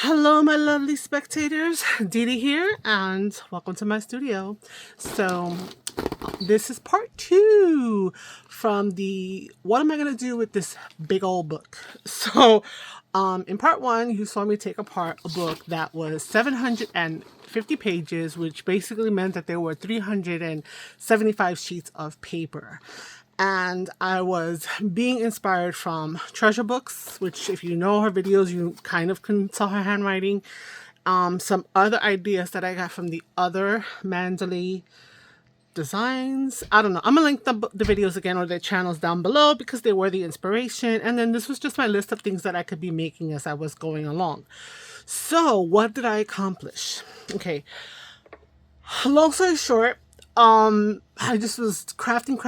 Hello, my lovely spectators. Didi here, and welcome to my studio. So, this is part 2 from the what am I going to do with this big old book. So, in part 1, you saw me take apart a book that was 750 pages, which basically meant that there were 375 sheets of paper. And I was being inspired from Treasure Books, which if you know her videos, you kind of can tell her handwriting. Some other ideas that I got from the other Mandalay designs. I don't know. I'm going to link the videos again or their channels down below because they were the inspiration. And then this was just my list of things that I could be making as I was going along. So what did I accomplish? Okay. Long story short, I just was crafting.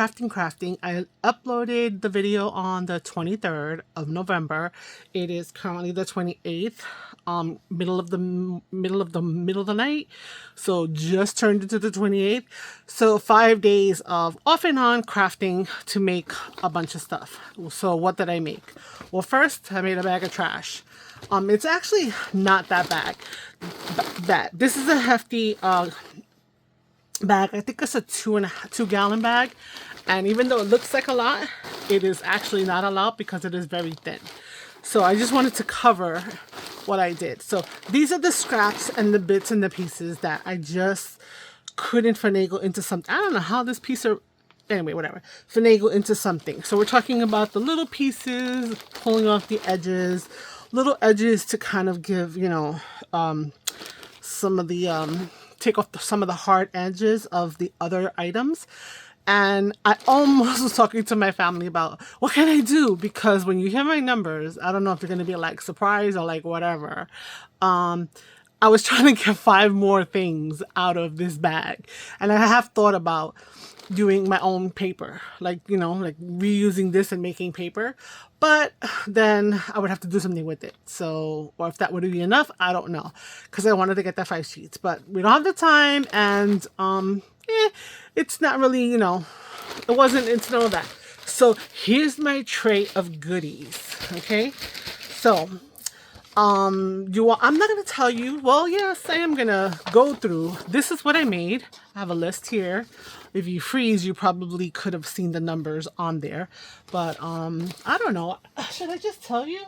I uploaded the video on the 23rd of November. It is currently the 28th, middle of the night. So just turned into the 28th. So 5 days of off and on crafting to make a bunch of stuff. So what did I make? Well, first I made a bag of trash. It's actually not that bad. This is a hefty bag. I think it's a 2 gallon bag, and even though it looks like a lot, it is actually not a lot because it is very thin. So I just wanted to cover what I did. So these are the scraps and the bits and the pieces that I just couldn't finagle into something. I don't know how this piece of anyway, whatever, finagle into something. So we're talking about the little pieces, pulling off the edges, little edges to kind of give, some of the take off some of the hard edges of the other items. And I almost was talking to my family about what can I do, because when you hear my numbers, I don't know if they're going to be like surprised or like whatever. I was trying to get 5 more things out of this bag, and I have thought about doing my own paper, like reusing this and making paper, but then I would have to do something with it. So, or if that would be enough, I don't know, because I wanted to get that 5 sheets, but we don't have the time, and it's not really, it wasn't into none of that. So here's my tray of goodies. Okay, so I'm not going to tell you. Well, yes, I am going to go through. This is what I made. I have a list here. If you freeze, you probably could have seen the numbers on there. But I don't know. Should I just tell you?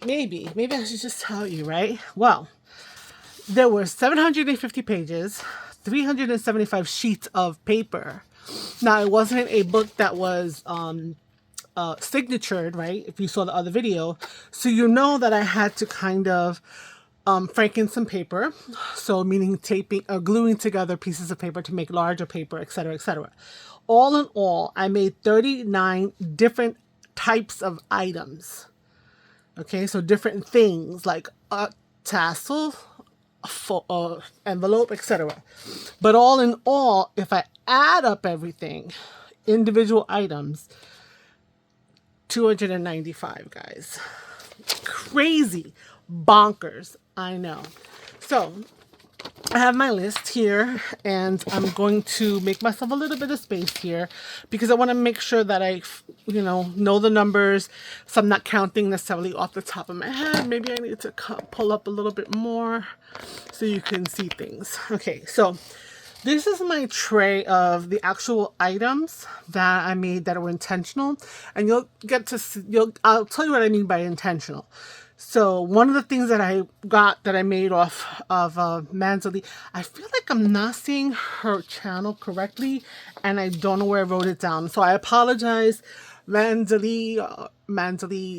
Maybe I should just tell you, right? Well, there were 750 pages, 375 sheets of paper. Now, it wasn't a book that was signatured, right? If you saw the other video. So you know that I had to kind of franken some paper. So meaning taping or gluing together pieces of paper to make larger paper, etc., etc. All in all, I made 39 different types of items. Okay, so different things like a tassel, envelope, etc. But all in all, if I add up everything, individual items, 295, guys. Crazy, bonkers, I know. So I have my list here, and I'm going to make myself a little bit of space here because I want to make sure that I, know the numbers, so I'm not counting necessarily off the top of my head. Maybe I need to pull up a little bit more so you can see things. Okay, so this is my tray of the actual items that I made that were intentional, and you'll get to see, I'll tell you what I mean by intentional. So one of the things that I got that I made off of Mandalay, I feel like I'm not seeing her channel correctly, and I don't know where I wrote it down. So I apologize, Mandalay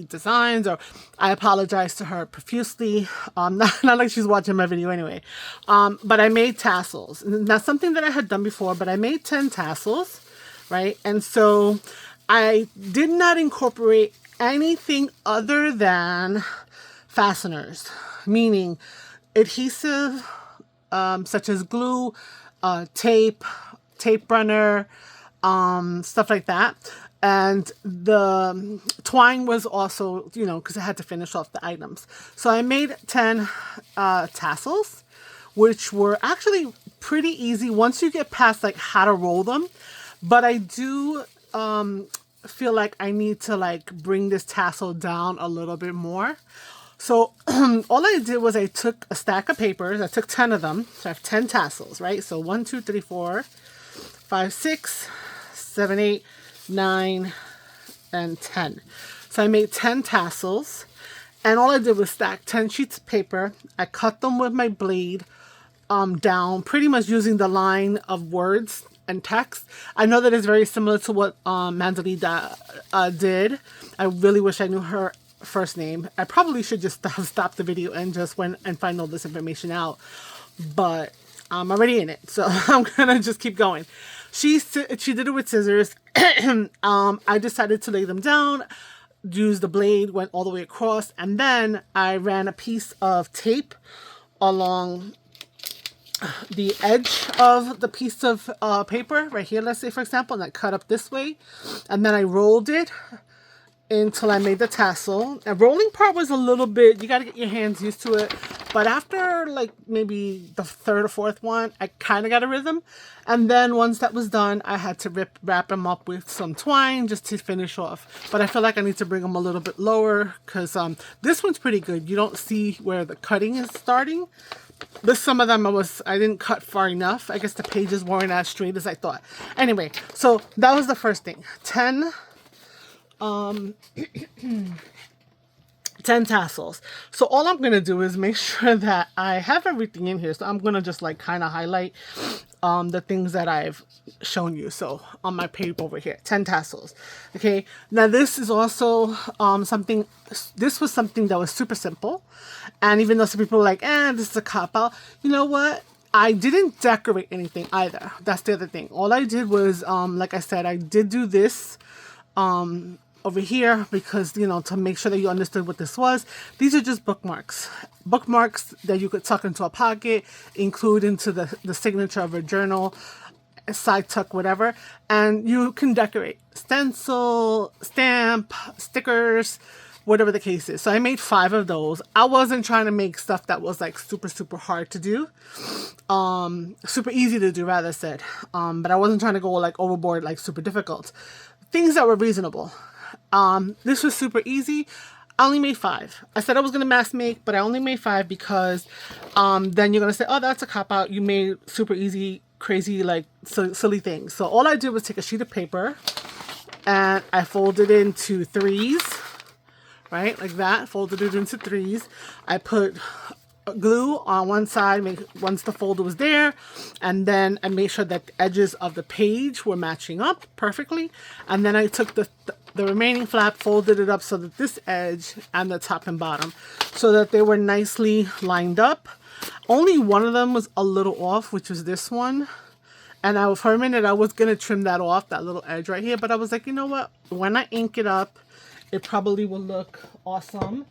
Designs, or I apologize to her profusely. Not like she's watching my video anyway. But I made tassels. That's something that I had done before, but I made 10 tassels, right? And so I did not incorporate anything other than fasteners, meaning adhesive, such as glue, tape runner, stuff like that. And the twine was also, because I had to finish off the items. So I made 10 tassels, which were actually pretty easy once you get past like how to roll them. But I do feel like I need to like bring this tassel down a little bit more. So all I did was I took a stack of papers. I took 10 of them. So I have 10 tassels, right? So 1, 2, 3, 4, 5, 6, 7, 8, 9, and 10. So I made 10 tassels. And all I did was stack 10 sheets of paper. I cut them with my blade down, pretty much using the line of words and text. I know that it's very similar to what Manzanita did. I really wish I knew her first name. I probably should just have stopped the video and just went and find all this information out. But I'm already in it, so I'm gonna just keep going. She did it with scissors. I decided to lay them down, use the blade, went all the way across, and then I ran a piece of tape along the edge of the piece of paper right here, let's say, for example, and I cut up this way, and then I rolled it until I made the tassel. And rolling part was a little bit, you got to get your hands used to it, but after like maybe the third or fourth one, I kind of got a rhythm. And then once that was done, I had to wrap them up with some twine just to finish off. But I feel like I need to bring them a little bit lower because this one's pretty good. You don't see where the cutting is starting. But some of them I didn't cut far enough. I guess the pages weren't as straight as I thought. Anyway, so that was the first thing. 10 tassels. So all I'm going to do is make sure that I have everything in here. So I'm going to just like kind of highlight the things that I've shown you. So on my paper over here, 10 tassels. Okay. Now this is also this was something that was super simple. And even though some people are like, this is a cop out, you know what? I didn't decorate anything either. That's the other thing. All I did was, like I said, I did do this, over here because, you know, to make sure that you understood what this was. These are just bookmarks. Bookmarks that you could tuck into a pocket, include into the signature of a journal, side tuck, whatever. And you can decorate. Stencil, stamp, stickers, whatever the case is. So I made 5 of those. I wasn't trying to make stuff that was like super, super hard to do. Super easy to do, rather said. But I wasn't trying to go like overboard, like super difficult. Things that were reasonable. This was super easy. I only made 5. I said I was going to mass make, but I only made 5 because then you're going to say, oh, that's a cop out. You made super easy, crazy, like silly things. So all I did was take a sheet of paper and I folded it into 3s, right? Like that, folded it into 3s. I put glue on one side once the folder was there, and then I made sure that the edges of the page were matching up perfectly, and then I took the remaining flap, folded it up so that this edge and the top and bottom so that they were nicely lined up. Only one of them was a little off, which was this one, and for a minute I was gonna trim that off, that little edge right here, but I was like, you know what, when I ink it up it probably will look awesome.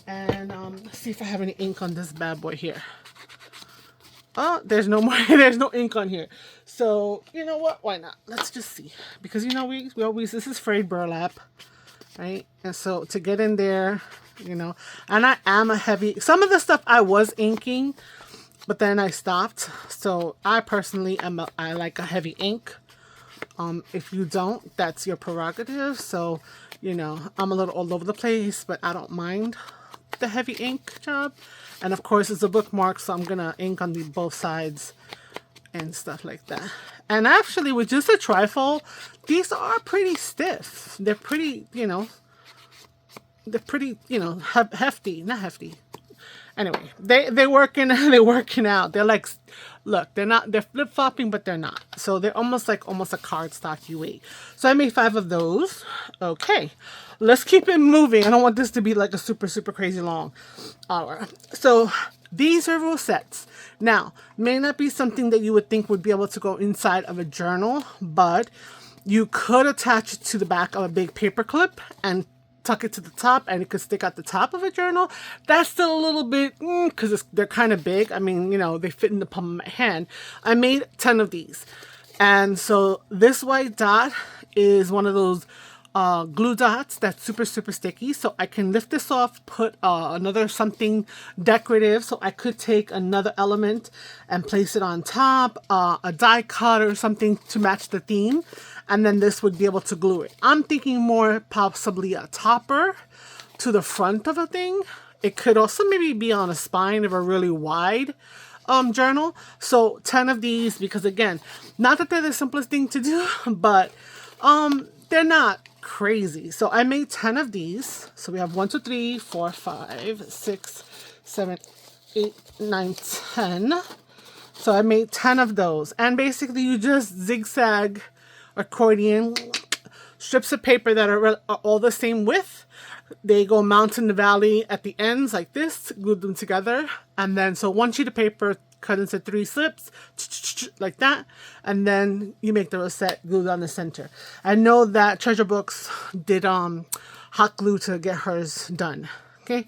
And let's see if I have any ink on this bad boy here. Oh, there's no more. There's no ink on here. So you know what? Why not? Let's just see. Because you know we always, this is frayed burlap, right? And so to get in there, you know, and I am a heavy. Some of the stuff I was inking, but then I stopped. So I personally I like a heavy ink. If you don't, that's your prerogative. So you know, I'm a little all over the place, but I don't mind the heavy ink job. And of course it's a bookmark, so I'm gonna ink on both sides and stuff like that. And actually with just a trifold, these are pretty stiff. They're pretty, you know, hefty. Not hefty. Anyway, they're working out. They're like, look, they're flip-flopping, but they're not. So they're almost a cardstock weight. So I made 5 of those. Okay, let's keep it moving. I don't want this to be like a super, super crazy long hour. So these are rosettes. Now, may not be something that you would think would be able to go inside of a journal, but you could attach it to the back of a big paper clip and tuck it to the top, and it could stick out the top of a journal. That's still a little bit, because they're kind of big. I mean, you know, they fit in the palm of my hand. I made 10 of these. And so this white dot is one of those glue dots that's super, super sticky. So I can lift this off, put another something decorative. So I could take another element and place it on top, a die cut or something to match the theme. And then this would be able to glue it. I'm thinking more possibly a topper to the front of a thing It could also maybe be on a spine of a really wide journal. So 10 of these, because again, not that they're the simplest thing to do, but they're not crazy. So I made 10 of these. So we have 1, 2, 3, 4, 5, 6, 7, 8, 9, 10. So I made 10 of those. And basically you just zigzag accordion strips of paper that are all the same width. They go mountain to valley at the ends like this, glue them together. And then, so one sheet of paper cut into 3 slips, like that. And then you make the rosette, glue down the center. I know that Treasure Books did hot glue to get hers done. Okay.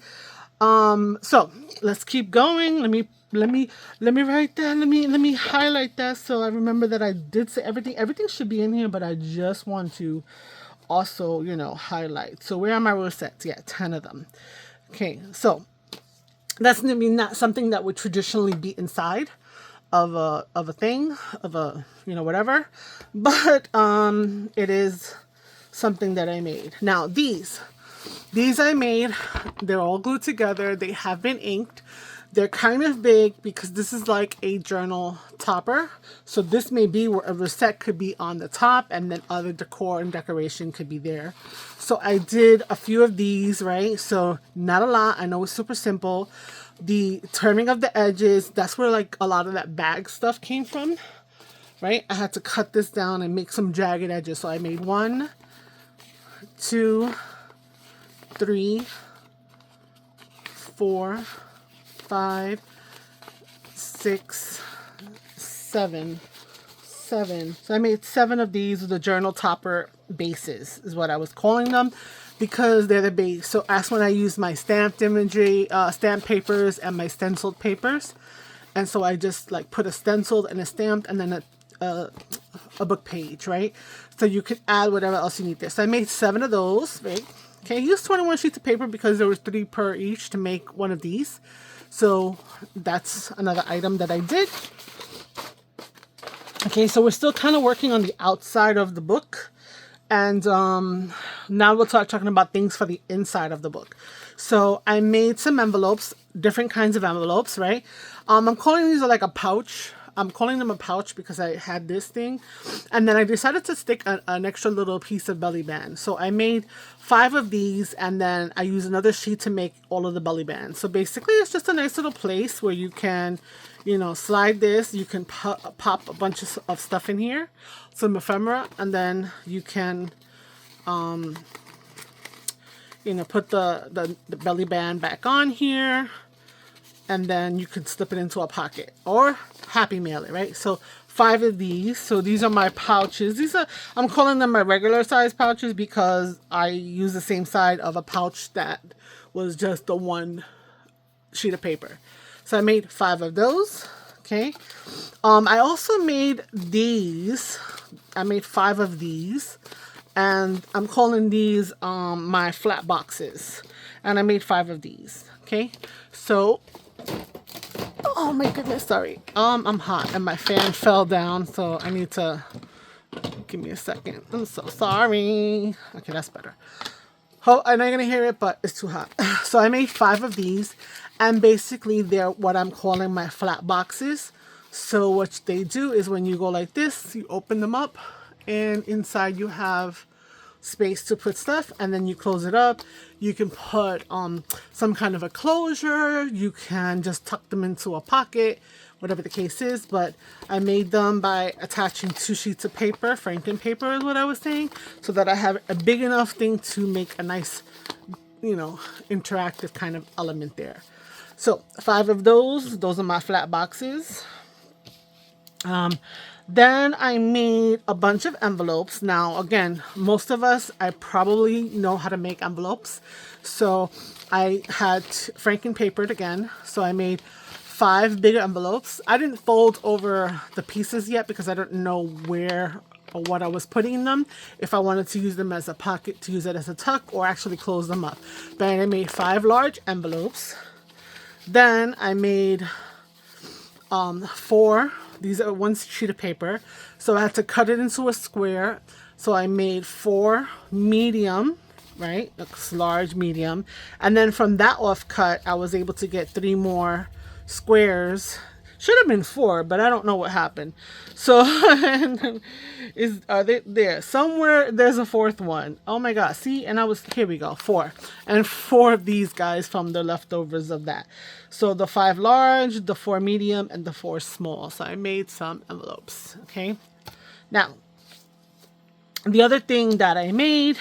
So let's keep going. Let me write that. Let me highlight that so I remember that I did say everything. Everything should be in here, but I just want to also, highlight. So where are my rosettes? Yeah, 10 of them. Okay, so that's gonna be not something that would traditionally be inside of a thing, of a whatever, but it is something that I made. Now these I made, they're all glued together. They have been inked. They're kind of big because this is like a journal topper. So this may be where a rosette could be on the top and then other decor and decoration could be there. So I did a few of these, right? So not a lot. I know it's super simple. The turning of the edges, that's where like a lot of that bag stuff came from, right? I had to cut this down and make some jagged edges. So I made 1, 2, 3, 4, 5, 6, 7. So I made 7 of these with the journal topper bases, is what I was calling them, because they're the base. So that's when I use my stamped imagery, stamp papers, and my stenciled papers. And so I just like put a stenciled and a stamped, and then a book page, right? So you could add whatever else you need there. So I made 7 of those, right? Okay, I used 21 sheets of paper because there was 3 per each to make one of these. So that's another item that I did. Okay, so we're still kind of working on the outside of the book. And now we'll start talking about things for the inside of the book. So I made some envelopes, different kinds of envelopes, right? I'm calling these like a pouch. I'm calling them a pouch because I had this thing. And then I decided to stick an extra little piece of belly band. So I made 5 of these, and then I used another sheet to make all of the belly bands. So basically it's just a nice little place where you can, slide this. You can pop a bunch of stuff in here, some ephemera, and then you can, put the belly band back on here. And then you could slip it into a pocket or happy mail it, right? So 5 of these. So these are my pouches. I'm calling them my regular size pouches because I use the same side of a pouch that was just the 1 sheet of paper. So I made 5 of those. Okay. I also made these. I made 5 of these, and I'm calling these my flat boxes. And I made 5 of these. Okay. So, oh my goodness, sorry. I'm hot and my fan fell down, so I need to, give me a second. I'm so sorry. Okay, that's better. Oh, I know you're gonna hear it, but it's too hot. So I made 5 of these, and basically they're what I'm calling my flat boxes. So what they do is when you go like this, you open them up, and inside you have space to put stuff, and then you close it up. You can put some kind of a closure. You can just tuck them into a pocket, whatever the case is. But I made them by attaching 2 sheets of paper, Franken paper is what I was saying, so that I have a big enough thing to make a nice, interactive kind of element there. So 5 of those are my flat boxes. Then I made a bunch of envelopes. Now, again, most of us, I probably know how to make envelopes. So I had Franken papered again. So I made 5 bigger envelopes. I didn't fold over the pieces yet because I don't know where or what I was putting in them. If I wanted to use them as a pocket, to use it as a tuck, or actually close them up. But I made 5 large envelopes. Then I made 4. These are 1 sheet of paper. So I had to cut it into a square. So I made 4 medium right? It's large, medium. And then from that offcut, I was able to get 3 more squares. Should have been 4, but I don't know what happened. So, are they there? Somewhere there's a 4th one. Oh my God. See, and here we go, 4. And 4 of these guys from the leftovers of that. So the 5 large, the 4 medium, and the 4 small. So I made some envelopes, okay? Now, the other thing that I made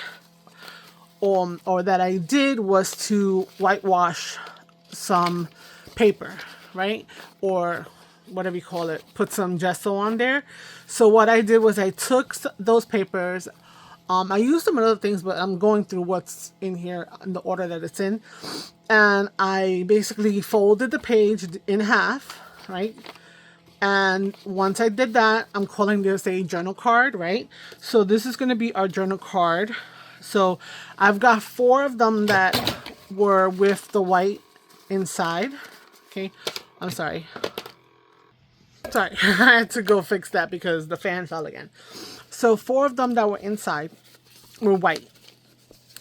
or that I did was to whitewash some paper, right? Or whatever you call it, put some gesso on there. So what I did was I took those papers. I used them in other things, but I'm going through what's in here in the order that it's in. And I basically folded the page in half, right? And once I did that, I'm calling this a journal card, right? So this is going to be our journal card. So I've got 4 of them that were with the white inside. Okay, I'm sorry. Sorry, I had to go fix that because the fan fell again. So 4 of them that were inside were white.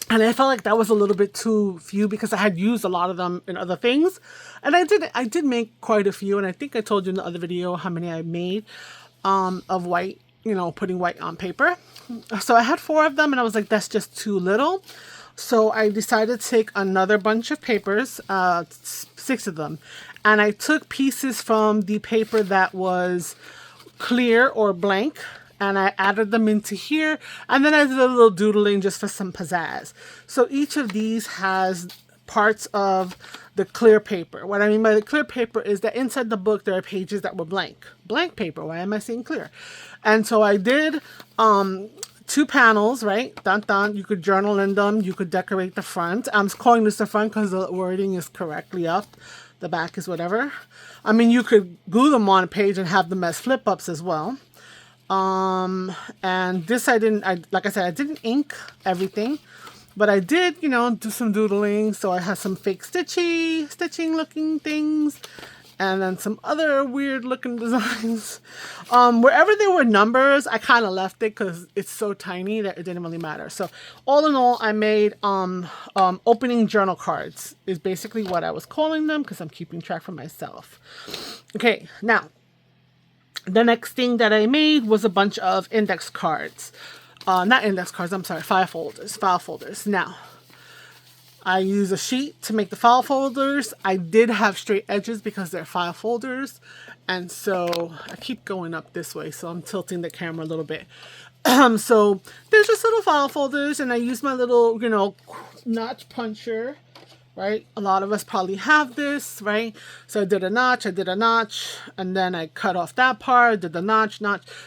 And I felt like that was a little bit too few because I had used a lot of them in other things. And I did make quite a few. And I think I told you in the other video how many I made of white, putting white on paper. So I had 4 of them and I was like, that's just too little. So I decided to take another bunch of papers, 6 of them. And I took pieces from the paper that was clear or blank. And I added them into here. And then I did a little doodling just for some pizzazz. So each of these has parts of the clear paper. What I mean by the clear paper is that inside the book, there are pages that were blank. Blank paper. Why am I saying clear? And so I did 2 panels, right? Dun, dun. You could journal in them. You could decorate the front. I'm calling this the front because the wording is correctly up. The back is whatever. I mean, you could glue them on a page and have them as flip-ups as well. And this like I said, I didn't ink everything, but I did, do some doodling. So I had some fake stitching looking things, and then some other weird looking designs. Wherever there were numbers, I kind of left it because it's so tiny that it didn't really matter. So all in all, I made, opening journal cards is basically what I was calling them because I'm keeping track for myself. Okay. Now, the next thing that I made was a bunch of index cards. Not index cards, I'm sorry, file folders. Now, I use a sheet to make the file folders. I did have straight edges because they're file folders. And so I keep going up this way, so I'm tilting the camera a little bit. So there's just little file folders, and I use my little, notch puncher. Right? A lot of us probably have this, right? So I did a notch, and then I cut off that part, did the notch.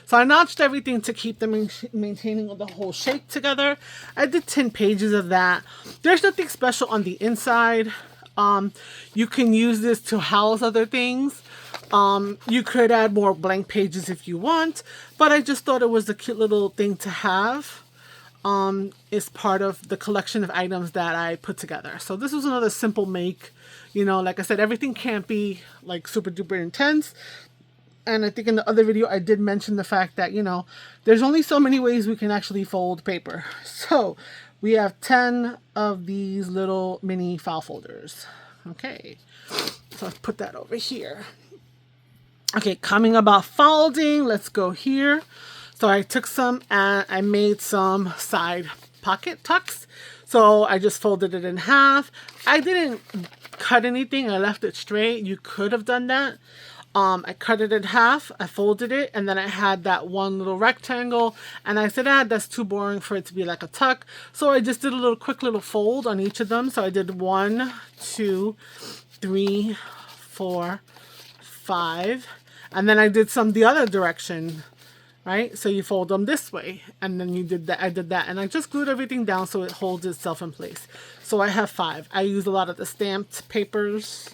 So I notched everything to keep them maintaining the whole shape together. I did 10 pages of that. There's nothing special on the inside. You can use this to house other things. You could add more blank pages if you want, but I just thought it was a cute little thing to have. Is part of the collection of items that I put together. So this was another simple make. Like I said, everything can't be like super duper intense. And I think in the other video, I did mention the fact that, there's only so many ways we can actually fold paper. So we have 10 of these little mini file folders. Okay. So let's put that over here. Okay. Coming about folding. Let's go here. So I took some and I made some side pocket tucks. So I just folded it in half. I didn't cut anything. I left it straight. You could have done that. I cut it in half. I folded it. And then I had that one little rectangle. And I said, that's too boring for it to be like a tuck. So I just did a quick little fold on each of them. So I did 1, 2, 3, 4, 5. And then I did some the other direction. Right? So you fold them this way, and then you did that. I did that, and I just glued everything down so it holds itself in place. So I have 5. I use a lot of the stamped papers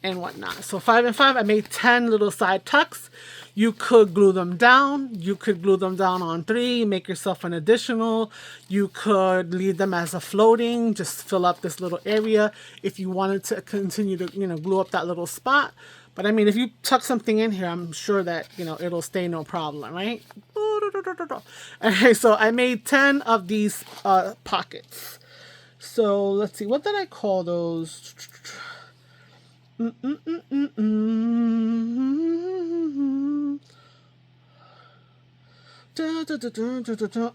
and whatnot. So 5 and 5, I made 10 little side tucks. You could glue them down. You could glue them down on 3, make yourself an additional. You could leave them as a floating, just fill up this little area if you wanted to continue to, glue up that little spot. But I mean, if you tuck something in here, I'm sure that, it'll stay no problem, right? Okay, so I made 10 of these pockets. So let's see, what did I call those?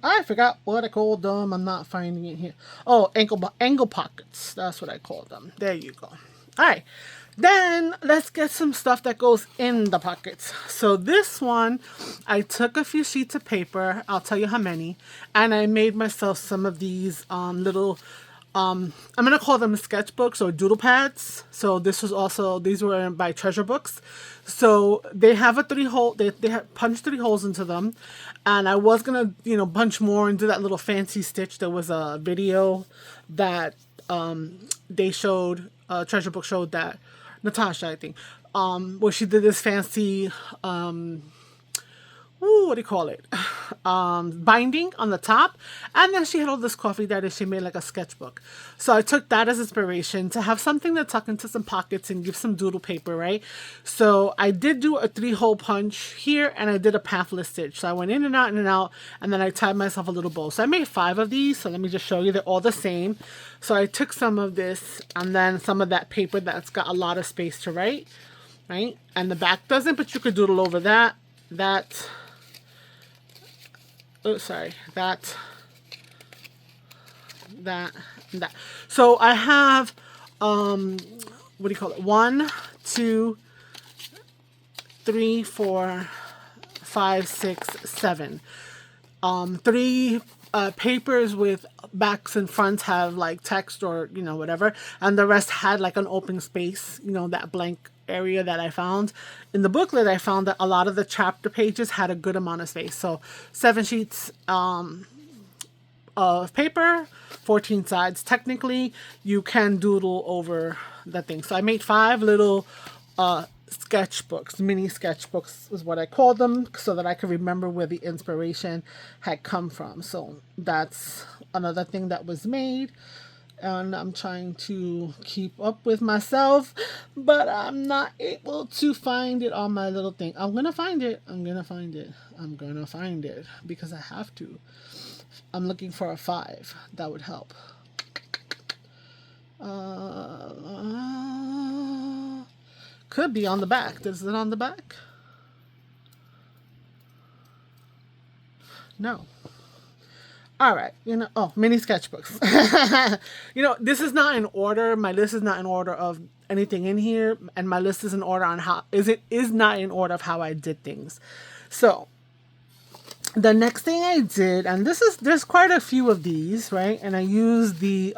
I forgot what I called them. I'm not finding it here. Oh, ankle pockets. That's what I called them. There you go. All right. Then let's get some stuff that goes in the pockets. So this one, I took a few sheets of paper. I'll tell you how many, and I made myself some of these little. I'm gonna call them sketchbooks or doodle pads. So these were by Treasure Books. So they have a 3-hole. They have punched 3 holes into them, and I was gonna punch more into that little fancy stitch. There was a video that they showed. Treasure Book showed that Natasha, I think, where she did this fancy what do you call it? Binding on the top. And then she had all this coffee that she made like a sketchbook. So I took that as inspiration to have something to tuck into some pockets and give some doodle paper, right? So I did do a 3-hole punch here, and I did a pathless stitch. So I went in and out, and then I tied myself a little bow. So I made 5 of these. So let me just show you. They're all the same. So I took some of this and then some of that paper that's got a lot of space to write, right? And the back doesn't, but you could doodle over that. Oh, sorry, that. So I have, what do you call it? 1, 2, 3, 4, 5, 6, 7. 3 papers with backs and fronts have like text or, whatever. And the rest had like an open space, that blank area that I found. In the booklet, I found that a lot of the chapter pages had a good amount of space. So 7 sheets of paper, 14 sides. Technically, you can doodle over the thing. So I made 5 little sketchbooks, mini sketchbooks is what I called them, so that I could remember where the inspiration had come from. So that's another thing that was made. And I'm trying to keep up with myself, but I'm not able to find it on my little thing. I'm gonna find it because I have to. I'm looking for a 5. That would help. Could be on the back. Is it on the back? No. All right, mini sketchbooks. This is not in order. My list is not in order of anything in here, and my list is in order on is not in order of how I did things. So the next thing I did, and there's quite a few of these, right? And I used the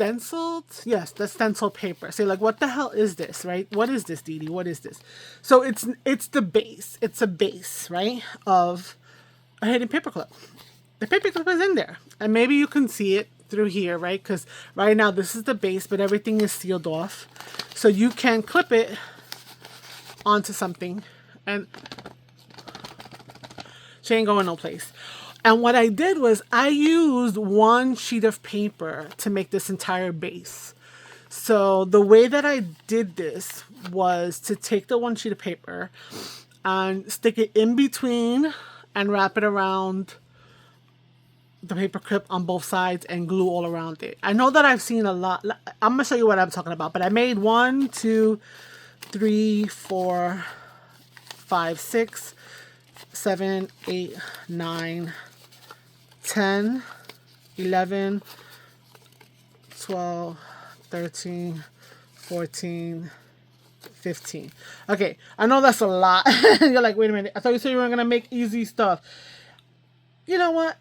stenciled, yes, the stencil paper. So like, what the hell is this, right? What is this, Dee Dee? What is this? So it's the base. It's a base, right, of a hidden paperclip. The paperclip is in there, and maybe you can see it through here, right? Because right now this is the base, but everything is sealed off, so you can clip it onto something, and she ain't going no place. And what I did was I used 1 sheet of paper to make this entire base. So the way that I did this was to take the 1 sheet of paper and stick it in between and wrap it around the paper clip on both sides and glue all around it. I know that I've seen a lot. I'm going to show you what I'm talking about. But I made 1, 2, 3, 4, 5, 6, 7, 8, 9, 10, 11, 12, 13, 14, 15. Okay, I know that's a lot. You're like, wait a minute. I thought you said you were going to make easy stuff. You know what?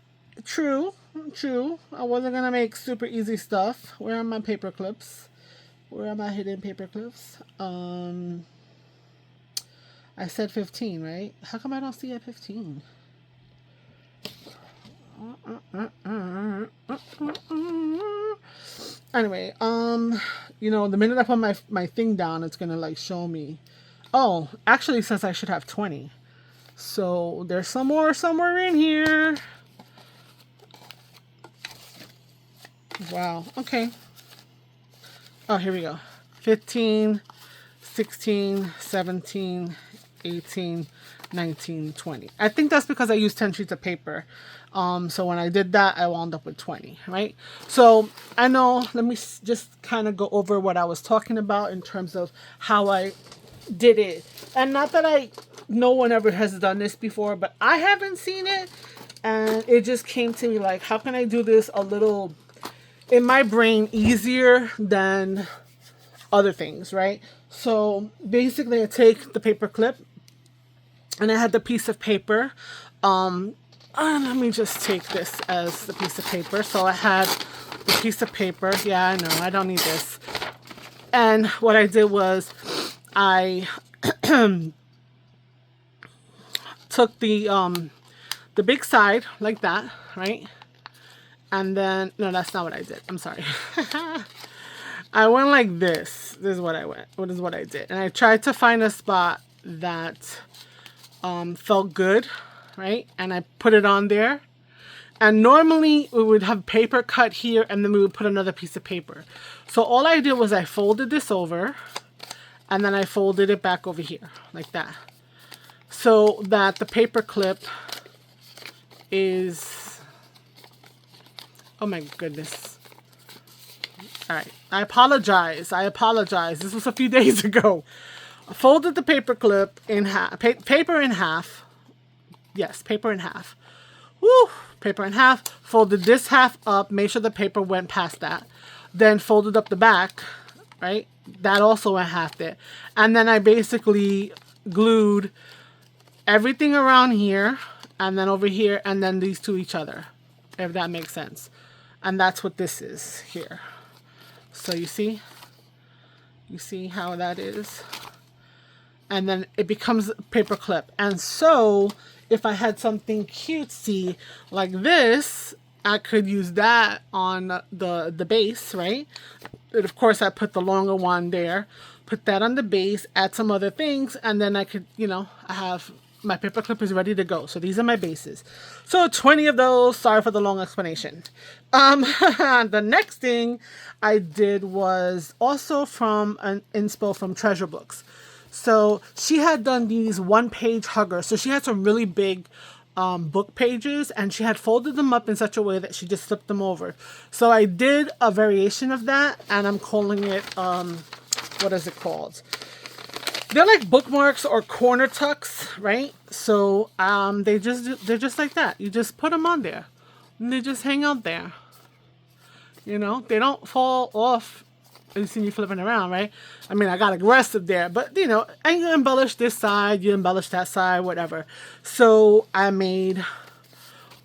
True. I wasn't going to make super easy stuff. Where are my paper clips? Where are my hidden paper clips? I said 15, right? How come I don't see a 15? Anyway, the minute I put my thing down, it's gonna like show me. Oh, actually it says I should have 20. So there's some more somewhere in here. Wow, okay. Oh, here we go. 15, 16, 17, 18, 19, 20. I think that's because I used 10 sheets of paper. So when I did that, I wound up with 20, right? So I know, let me just kind of go over what I was talking about in terms of how I did it. And not that no one ever has done this before, but I haven't seen it. And it just came to me like, how can I do this a little, in my brain, easier than other things, right? So basically I take the paper clip and I had the piece of paper. Let me just take this as the piece of paper. So I had the piece of paper. Yeah, I know, I don't need this. And what I did was I took the big side like that, right? And then, no, that's not what I did. I'm sorry. I went like this. This is what I went. What is what I did. And I tried to find a spot that felt good, right? And I put it on there. And normally we would have paper cut here and then we would put another piece of paper. So all I did was I folded this over and then I folded it back over here like that. So that the paper clip is, oh my goodness. All right, I apologize. This was a few days ago. I folded the paper clip in half, paper in half. Yes, paper in half. Woo, paper in half. Folded this half up, made sure the paper went past that. Then folded up the back, right? That also went half there. And then I basically glued everything around here and then over here and then these to each other, if that makes sense. And that's what this is here. So you see how that is? And then it becomes a paper clip. And so if I had something cutesy like this, I could use that on the base, right? And of course I put the longer one there, put that on the base, add some other things, and then I could, I have my paper clip is ready to go. So these are my bases. So 20 of those. Sorry for the long explanation. The next thing I did was also from an inspo from Treasure Books. So she had done these one-page huggers. So she had some really big book pages and she had folded them up in such a way that she just flipped them over. So I did a variation of that and I'm calling it, what is it called? They're like bookmarks or corner tucks, right? So they're just like that. You just put them on there and they just hang out there. They don't fall off. You see me flipping around, right? I mean, I got aggressive there, but and you embellish this side, you embellish that side, whatever. So I made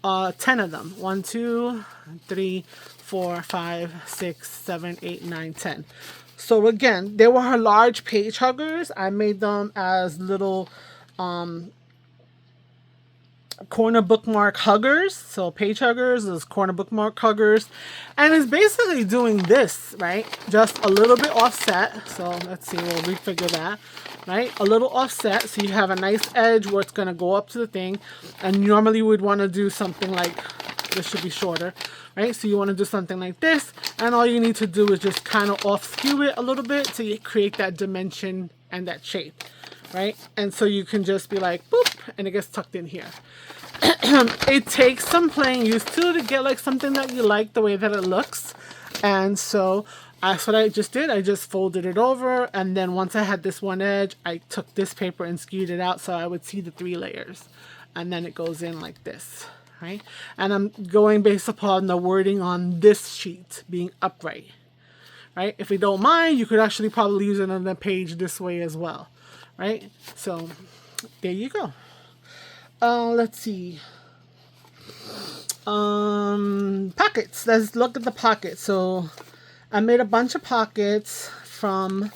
10 of them. 1, 2, 3, 4, 5, 6, 7, 8, 9, 10. So again, they were her large page huggers. I made them as little corner bookmark huggers. So page huggers is corner bookmark huggers. And it's basically doing this, right? Just a little bit offset. So let's see, we'll refigure that, right? A little offset. So you have a nice edge where it's going to go up to the thing. And normally we'd want to do something like, this should be shorter, right? So you want to do something like this. And all you need to do is just kind of off skew it a little bit so you create that dimension and that shape, right? And so you can just be like, boop, and it gets tucked in here. It takes some playing used to get like something that you like the way that it looks. And so that's what I just did. I just folded it over. And then once I had this one edge, I took this paper and skewed it out so I would see the 3 layers. And then it goes in like this, right? And I'm going based upon the wording on this sheet being upright, right? If you don't mind, you could actually probably use it on the page this way as well, right? So there you go. Let's see. Pockets. Let's look at the pockets. So I made a bunch of pockets from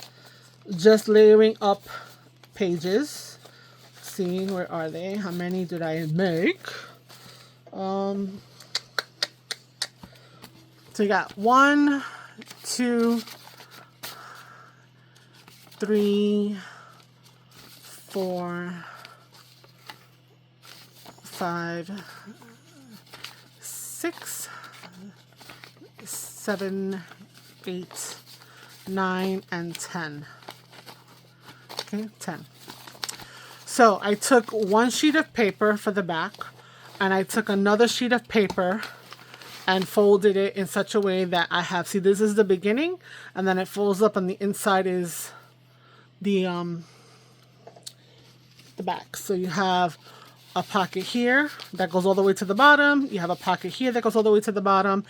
just layering up pages. Let's see, where are they? How many did I make? So you got 1, 2, 3, 4, 5, 6, 7, 8, 9, and 10. Okay, 10. So I took one sheet of paper for the back, and I took another sheet of paper and folded it in such a way that I have, see, this is the beginning, and then it folds up, and the inside is the back. So you have a pocket here that goes all the way to the bottom. You have a pocket here that goes all the way to the bottom,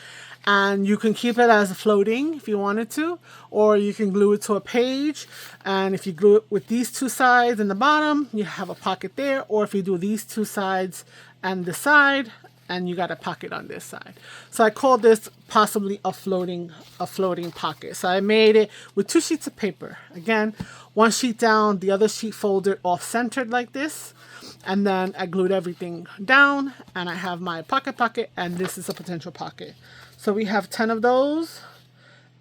and you can keep it as floating if you wanted to, or you can glue it to a page. And if you glue it with these two sides in the bottom, you have a pocket there, or if you do these two sides and the side, and you got a pocket on this side. So I call this possibly a floating pocket. So I made it with 2 sheets of paper. Again, one sheet down, the other sheet folded off centered like this. And then I glued everything down, and I have my pocket, and this is a potential pocket. So we have 10 of those.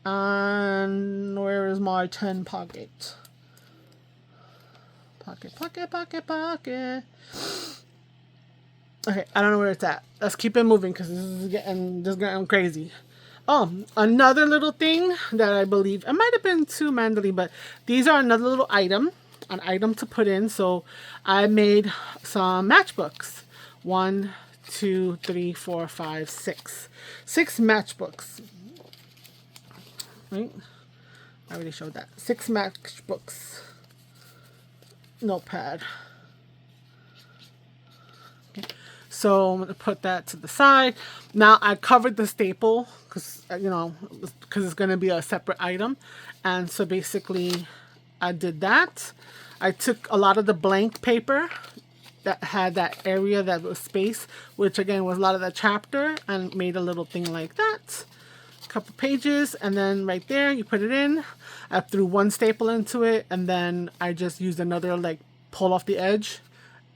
And where is my 10 pocket? Pocket. Okay, I don't know where it's at. Let's keep it moving because this is getting crazy. Oh, another little thing that I believe, it might have been too mandally, but these are another little item, an item to put in. So I made some matchbooks. 1, 2, 3, 4, 5, 6. 6 matchbooks. Right? I already showed that. 6 matchbooks. Notepad. So I'm going to put that to the side. Now I covered the staple because, because it's going to be a separate item. And so basically I did that. I took a lot of the blank paper that had that area that was space, which again was a lot of the chapter, and made a little thing like that. A couple pages, and then right there you put it in. I threw one staple into it, and then I just used another, like, pull off the edge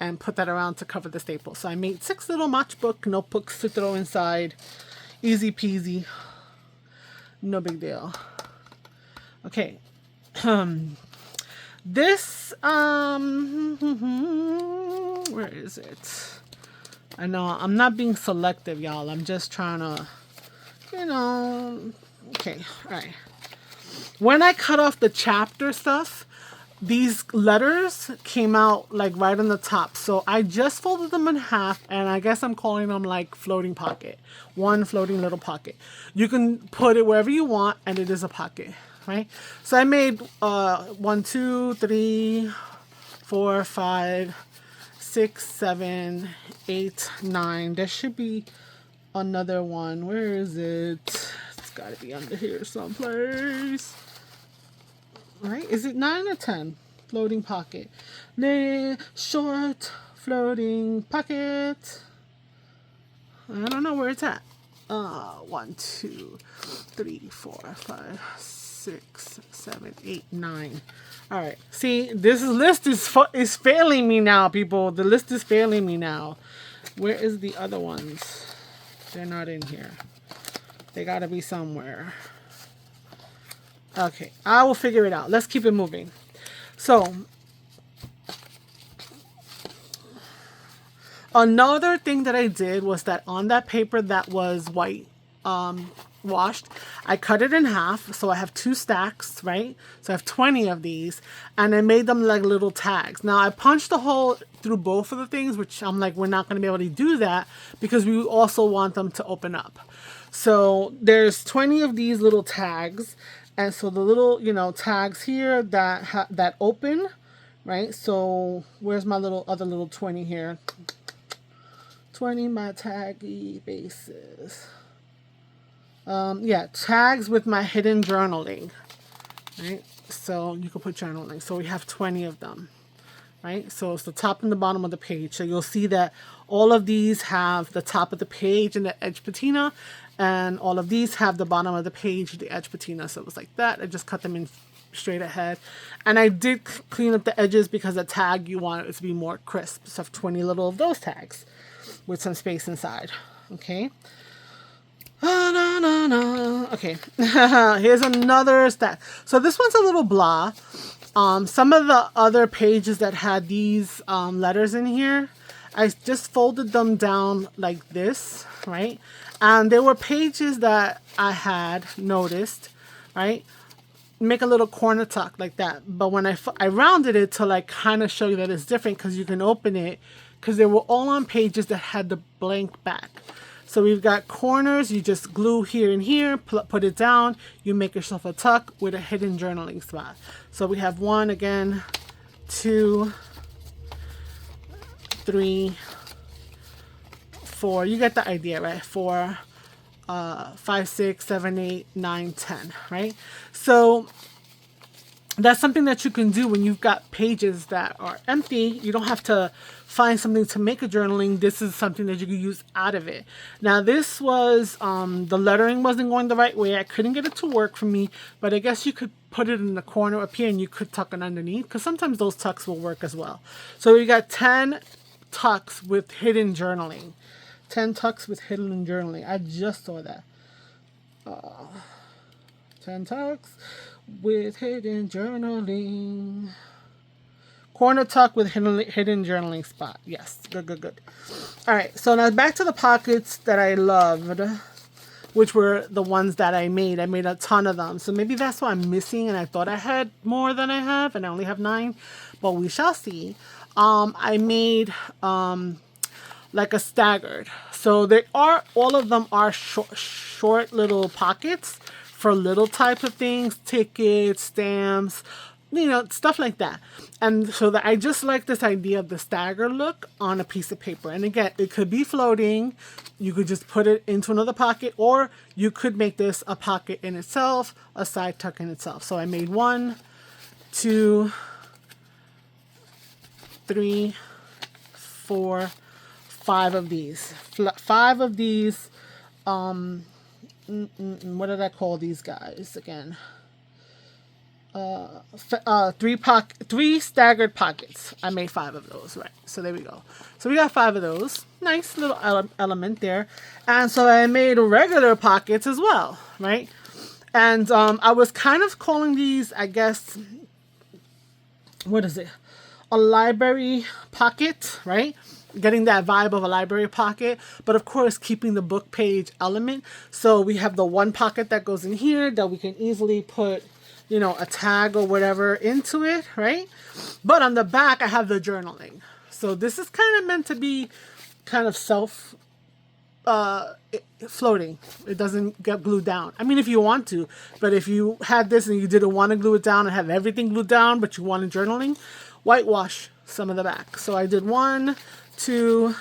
and put that around to cover the staple. So I made 6 little matchbook notebooks to throw inside. Easy peasy. No big deal. Okay. This, where is it? I know I'm not being selective, y'all. I'm just trying to, okay. All right. When I cut off the chapter stuff, these letters came out like right on the top. So I just folded them in half, and I guess I'm calling them like floating pocket. One floating little pocket. You can put it wherever you want, and it is a pocket, right? So I made 1, 2, 3, 4, 5, 6, 7, 8, 9. There should be another one. Where is it? It's got to be under here someplace. Right? Is it 9 or 10? Floating pocket. Short floating pocket. I don't know where it's at. 1, 2, 3, 4, 5, 6, 7, 8, 9. All right. See, this list is failing me now, people. The list is failing me now. Where is the other ones? They're not in here. They got to be somewhere. Okay, I will figure it out. Let's keep it moving. So, another thing that I did was that on that paper that was white washed, I cut it in half. So I have 2 stacks, right? So I have 20 of these, and I made them like little tags. Now I punched a hole through both of the things, which I'm like, we're not going to be able to do that because we also want them to open up. So there's 20 of these little tags. And so the little, tags here that open, right? So where's my other little 20 here? 20 my taggy bases. Yeah, tags with my hidden journaling, right? So you can put journaling. So we have 20 of them, right? So it's the top and the bottom of the page. So you'll see that all of these have the top of the page and the edge patina, and all of these have the bottom of the page, the edge patina. So it was like that. I just cut them in straight ahead. And I did clean up the edges because the tag, you want it to be more crisp. So I have 20 little of those tags with some space inside. Okay. Okay. Here's another stack. So this one's a little blah. Some of the other pages that had these letters in here, I just folded them down like this, right? And there were pages that I had noticed, right? make a little corner tuck like that. But when I rounded it to like kind of show you that it's different, because you can open it, because they were all on pages that had the blank back. So we've got corners, you just glue here and here, put it down, you make yourself a tuck with a hidden journaling spot. So we have 1 again, 2, 3, 4, you get the idea, right? 4, 5, 6, 7, 8, 9, 10, right? So that's something that you can do when you've got pages that are empty. You don't have to find something to make a journaling. This is something that you can use out of it. Now this was, the lettering wasn't going the right way. I couldn't get it to work for me, but I guess you could put it in the corner up here and you could tuck it underneath, because sometimes those tucks will work as well. So we got 10 tucks with hidden journaling. 10 tucks with hidden journaling. I just saw that. 10 tucks with hidden journaling. Corner tuck with hidden journaling spot. Yes, good. All right, so now back to the pockets that I loved, which were the ones that I made. I made a ton of them. So maybe that's what I'm missing, and I thought I had more than I have, and I only have 9, but we shall see. I made like a staggered. So they are, all of them are short little pockets for little types of things, tickets, stamps, you know, stuff like that. And so that I just like this idea of the stagger look on a piece of paper. And again, it could be floating. You could just put it into another pocket, or you could make this a pocket in itself, a side tuck in itself. So I made 1, 2, 3, 4, 5 of these. 5 of these. What did I call these guys again? 3 staggered pockets. I made 5 of those, right? So there we go. So we got 5 of those. Nice little element there. And so I made regular pockets as well, right? And I was kind of calling these, I guess, what is it? A library pocket, right? Getting that vibe of a library pocket, but of course keeping the book page element. So we have the one pocket that goes in here that we can easily put, you know, a tag or whatever into it, right? But on the back I have the journaling. So this is kind of meant to be kind of floating. It doesn't get glued down. I mean, if you want to, but if you had this and you didn't want to glue it down and have everything glued down, but you wanted journaling, whitewash some of the back. So I did 1, 2,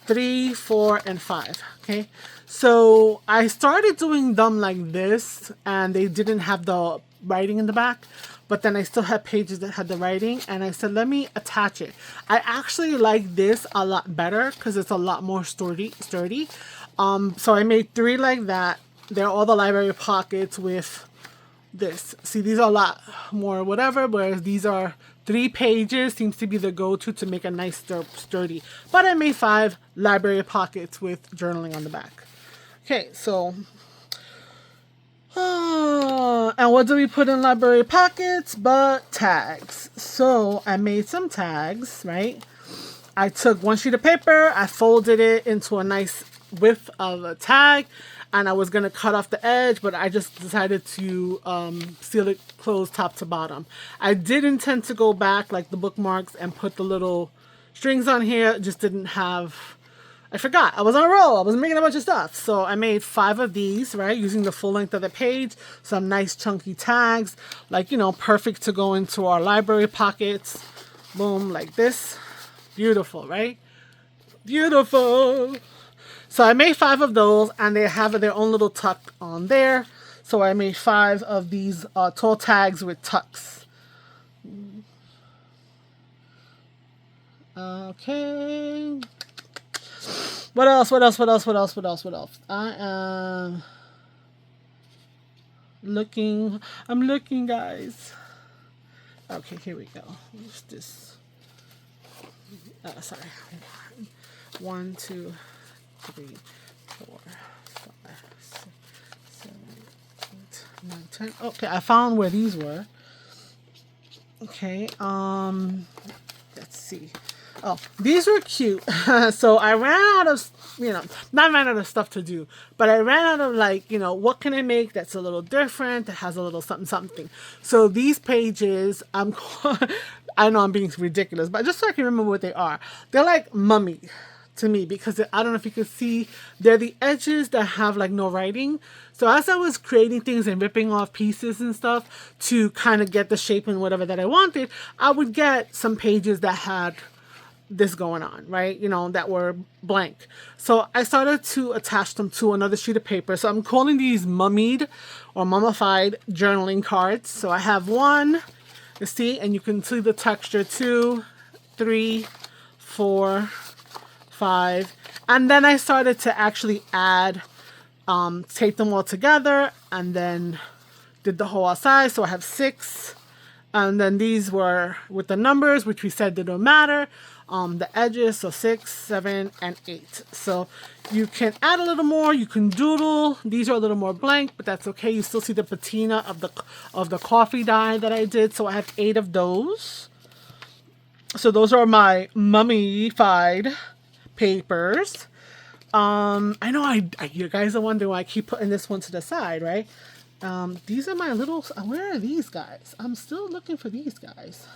3, 4, and 5. Okay, so I started doing them like this, and they didn't have the writing in the back, but then I still had pages that had the writing, and I said, let me attach it. I actually like this a lot better because it's a lot more sturdy. So I made 3 like that. They're all the library pockets with this. See, these are a lot more whatever, whereas these are 3 pages, seems to be the go-to to make a nice sturdy. But I made 5 library pockets with journaling on the back. Okay, so and what do we put in library pockets but tags? So I made some tags, right? I took 1 sheet of paper, I folded it into a nice width of a tag, and I was going to cut off the edge, but I just decided to seal it closed top to bottom. I did intend to go back like the bookmarks and put the little strings on here. Just didn't have, I forgot. I was on a roll. I was making a bunch of stuff. So I made 5 of these, right, using the full length of the page. Some nice chunky tags, like, you know, perfect to go into our library pockets. Boom, like this. Beautiful, right? Beautiful. So I made 5 of those, and they have their own little tuck on there. So I made 5 of these tall tags with tucks. Okay. What else? I am looking. I'm looking, guys. Okay, here we go. What's this? Sorry. 1, 2, 3, 4, 5, 6, 7, 8, 9, 10. Okay, I found where these were. Okay, let's see. Oh, these were cute. So I ran out of you know, not ran out of stuff to do, but I ran out of like, you know, what can I make that's a little different, that has a little something, something. So these pages, I know I'm being ridiculous, but just so I can remember what they are, they're like mummy to me because I don't know if you can see, they're the edges that have like no writing. So as I was creating things and ripping off pieces and stuff to kind of get the shape and whatever that I wanted, I would get some pages that had this going on, right? You know, that were blank. So I started to attach them to another sheet of paper. So I'm calling these mummied or mummified journaling cards. So I have one, you see, and you can see the texture, 2, 3, 4, 5. And then I started to actually add, tape them all together and then did the whole outside. So I have 6. And then these were with the numbers, which we said didn't matter. The edges, so 6, 7, and 8. So you can add a little more. You can doodle. These are a little more blank, but that's okay. You still see the patina of the coffee dye that I did. So I have 8 of those. So those are my mummified papers. I know you guys are wondering why I keep putting this one to the side, right? These are my little, where are these guys? I'm still looking for these guys.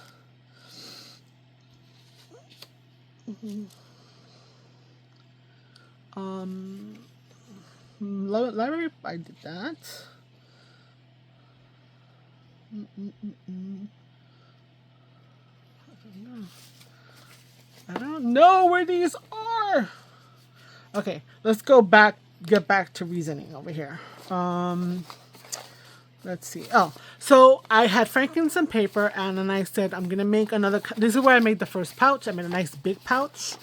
Library, I did that. I don't know where these are. Okay, let's get back to reasoning over here. Let's see. Oh, so I had frankincense paper, and then I said I'm gonna make another. This is where I made the first pouch. I made a nice big pouch.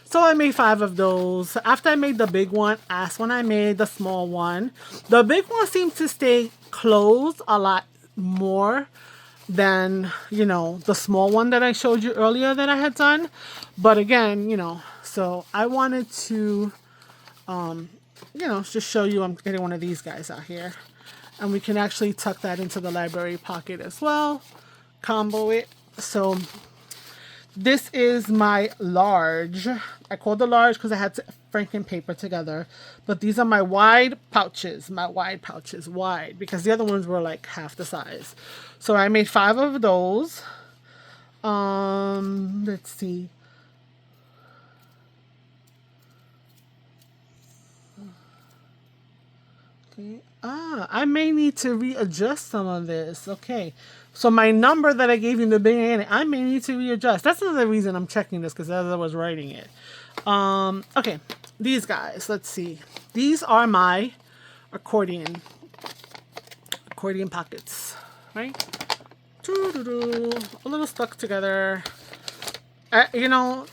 So I made 5 of those. After I made the big one, that's when I made the small one. The big one seems to stay closed a lot more than, you know, the small one that I showed you earlier that I had done. But again, you know, so I wanted to, you know, just show you I'm getting one of these guys out here. And we can actually tuck that into the library pocket as well. Combo it. So this is my large. I called the large because I had franken paper together. But these are my wide pouches. My wide pouches. Wide. Because the other ones were like half the size. So I made 5 of those. Let's see. Okay. I may need to readjust some of this. Okay. So my number that I gave you in the beginning, I may need to readjust. That's another reason I'm checking this, because as I was writing it. Okay. These guys. Let's see. These are my accordion pockets. Right? A little stuck together. You know,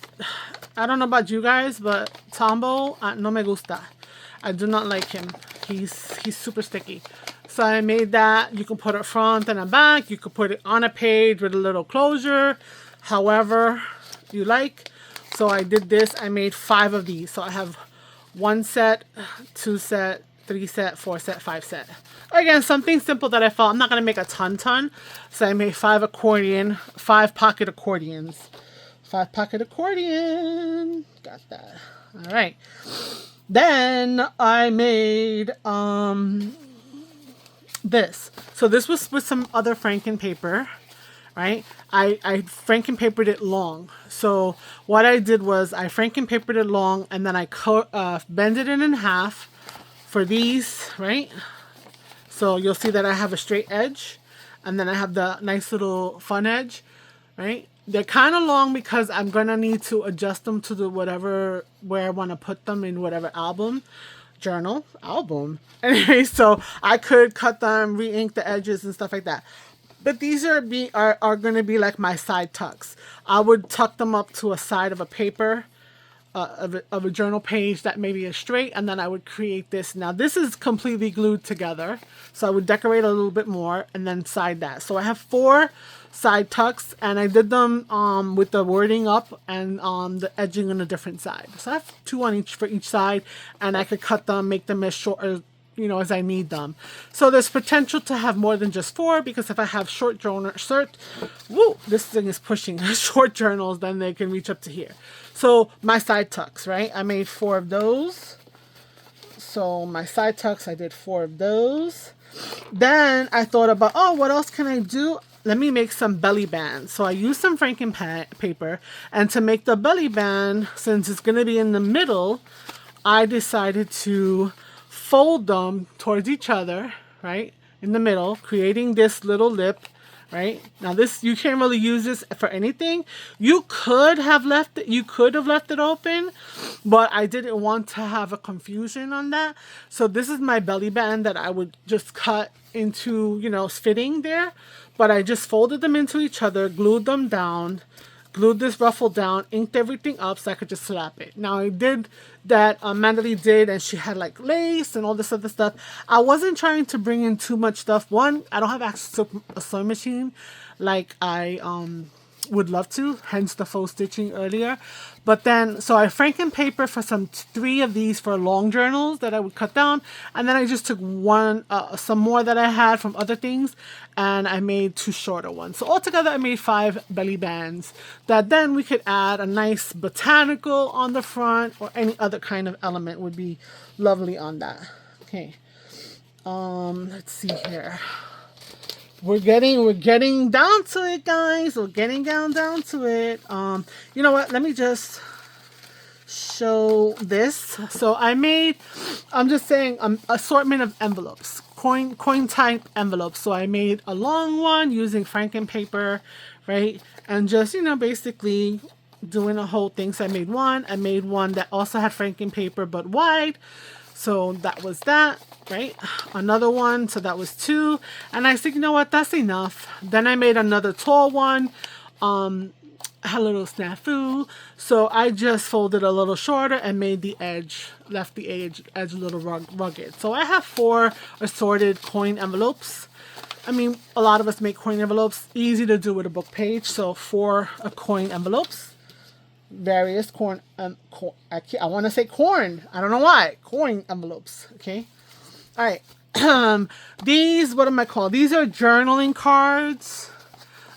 I don't know about you guys, but Tombo, no me gusta. I do not like him. He's super sticky. So I made that. You can put it front and a back. You could put it on a page with a little closure, however you like. So I did this. I made 5 of these. So I have 1 set, 2 set, 3 set, 4 set, 5 set. Again, something simple that I felt I'm not going to make a ton. So I made 5 pocket accordions. 5 pocket accordion. Got that. All right. Then I made this. So this was with some other franken paper, right? I franken papered it long. So what I did was I franken papered it long, and then I bended it in half for these, right? So you'll see that I have a straight edge, and then I have the nice little fun edge, right? They're kind of long because I'm going to need to adjust them to the where I want to put them in whatever album. Anyway, so I could cut them, re-ink the edges and stuff like that. But these are going to be like my side tucks. I would tuck them up to a side of a paper, of a journal page that maybe is straight, and then I would create this. Now this is completely glued together, so I would decorate a little bit more and then side that. So I have 4 side tucks, and I did them with the wording up and the edging on a different side. So I have 2 on each for each side, and I could cut them, make them as short you know, as I need them. So there's potential to have more than just 4, because if I have short journal, this thing is pushing short journals, then they can reach up to here. So my side tucks, right? I made 4 of those. So my side tucks, I did 4 of those. Then I thought about, oh, what else can I do? Let me make some belly bands. So I used some franken paper, and to make the belly band, since it's going to be in the middle, I decided to fold them towards each other, right, in the middle, creating this little lip, right? Now this, you can't really use this for anything. You could have left it open, but I didn't want to have a confusion on that. So this is my belly band that I would just cut into, you know, fitting there, but I just folded them into each other, glued them down, glued this ruffle down, inked everything up so I could just slap it. Now I did that Mandalee did, and she had like lace and all this other stuff. I wasn't trying to bring in too much stuff. One, I don't have access to a sewing machine like I would love to, hence the faux stitching earlier. But then, so I franken paper for some 3 of these for long journals that I would cut down, and then I just took some more that I had from other things, and I made 2 shorter ones. So altogether I made 5 belly bands that then we could add a nice botanical on the front, or any other kind of element would be lovely on that. Okay, let's see here. We're getting down to it, guys. We're getting down to it. You know what? Let me just show this. So I'm just saying, assortment of envelopes, coin type envelopes. So I made a long one using franken paper, right? And just, you know, basically doing a whole thing. So I made one that also had franken paper but wide. So that was that, right? Another one, so that was 2. And I said, you know what, that's enough. Then I made another tall one. I had a little snafu. So I just folded a little shorter and made the edge, left the edge a little rugged. So I have 4 assorted coin envelopes. I mean, a lot of us make coin envelopes. Easy to do with a book page. So 4 coin envelopes. Various I want to say corn. I don't know why. Coin envelopes. Okay. All right. These, what am I called? These are journaling cards.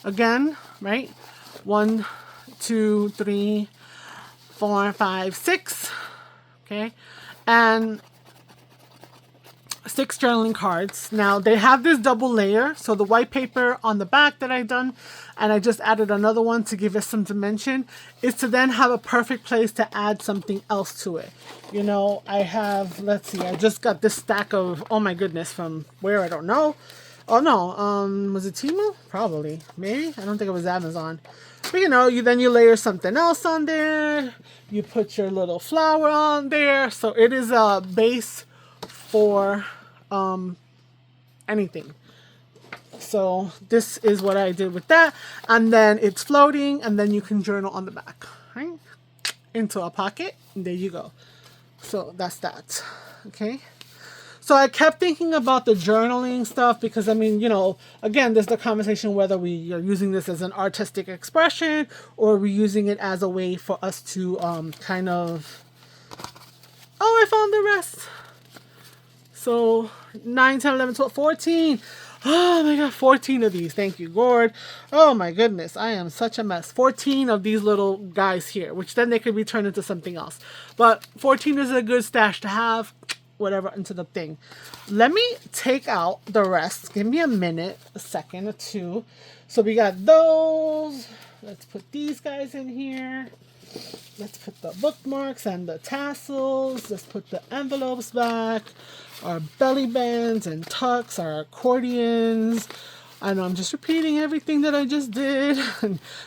Again, right? 1, 2, 3, 4, 5, 6. Okay. And 6 journaling cards. Now they have this double layer. So the white paper on the back that I've done, and I just added another one to give it some dimension, is to then have a perfect place to add something else to it. You know, I have, let's see, I just got this stack of, oh my goodness, from where, I don't know. Oh no, was it Temu? Probably, maybe. I don't think it was Amazon. But you know, you layer something else on there. You put your little flower on there. So it is a base for anything. So this is what I did with that, and then it's floating, and then you can journal on the back, right, into a pocket, and there you go. So that's that. Okay, so I kept thinking about the journaling stuff, because I mean, you know, again, there's the conversation whether we are using this as an artistic expression, or we're using it as a way for us to kind of, oh, I found the rest. So 9, 10, 11, 12, 14. Oh my God, 14 of these. Thank you, Lord. Oh my goodness, I am such a mess. 14 of these little guys here, which then they could be turned into something else. But 14 is a good stash to have, whatever, into the thing. Let me take out the rest. Give me a minute, a second or 2. So we got those. Let's put these guys in here. Let's put the bookmarks and the tassels. Let's put the envelopes back. Our belly bands and tucks, our accordions. I know I'm just repeating everything that I just did.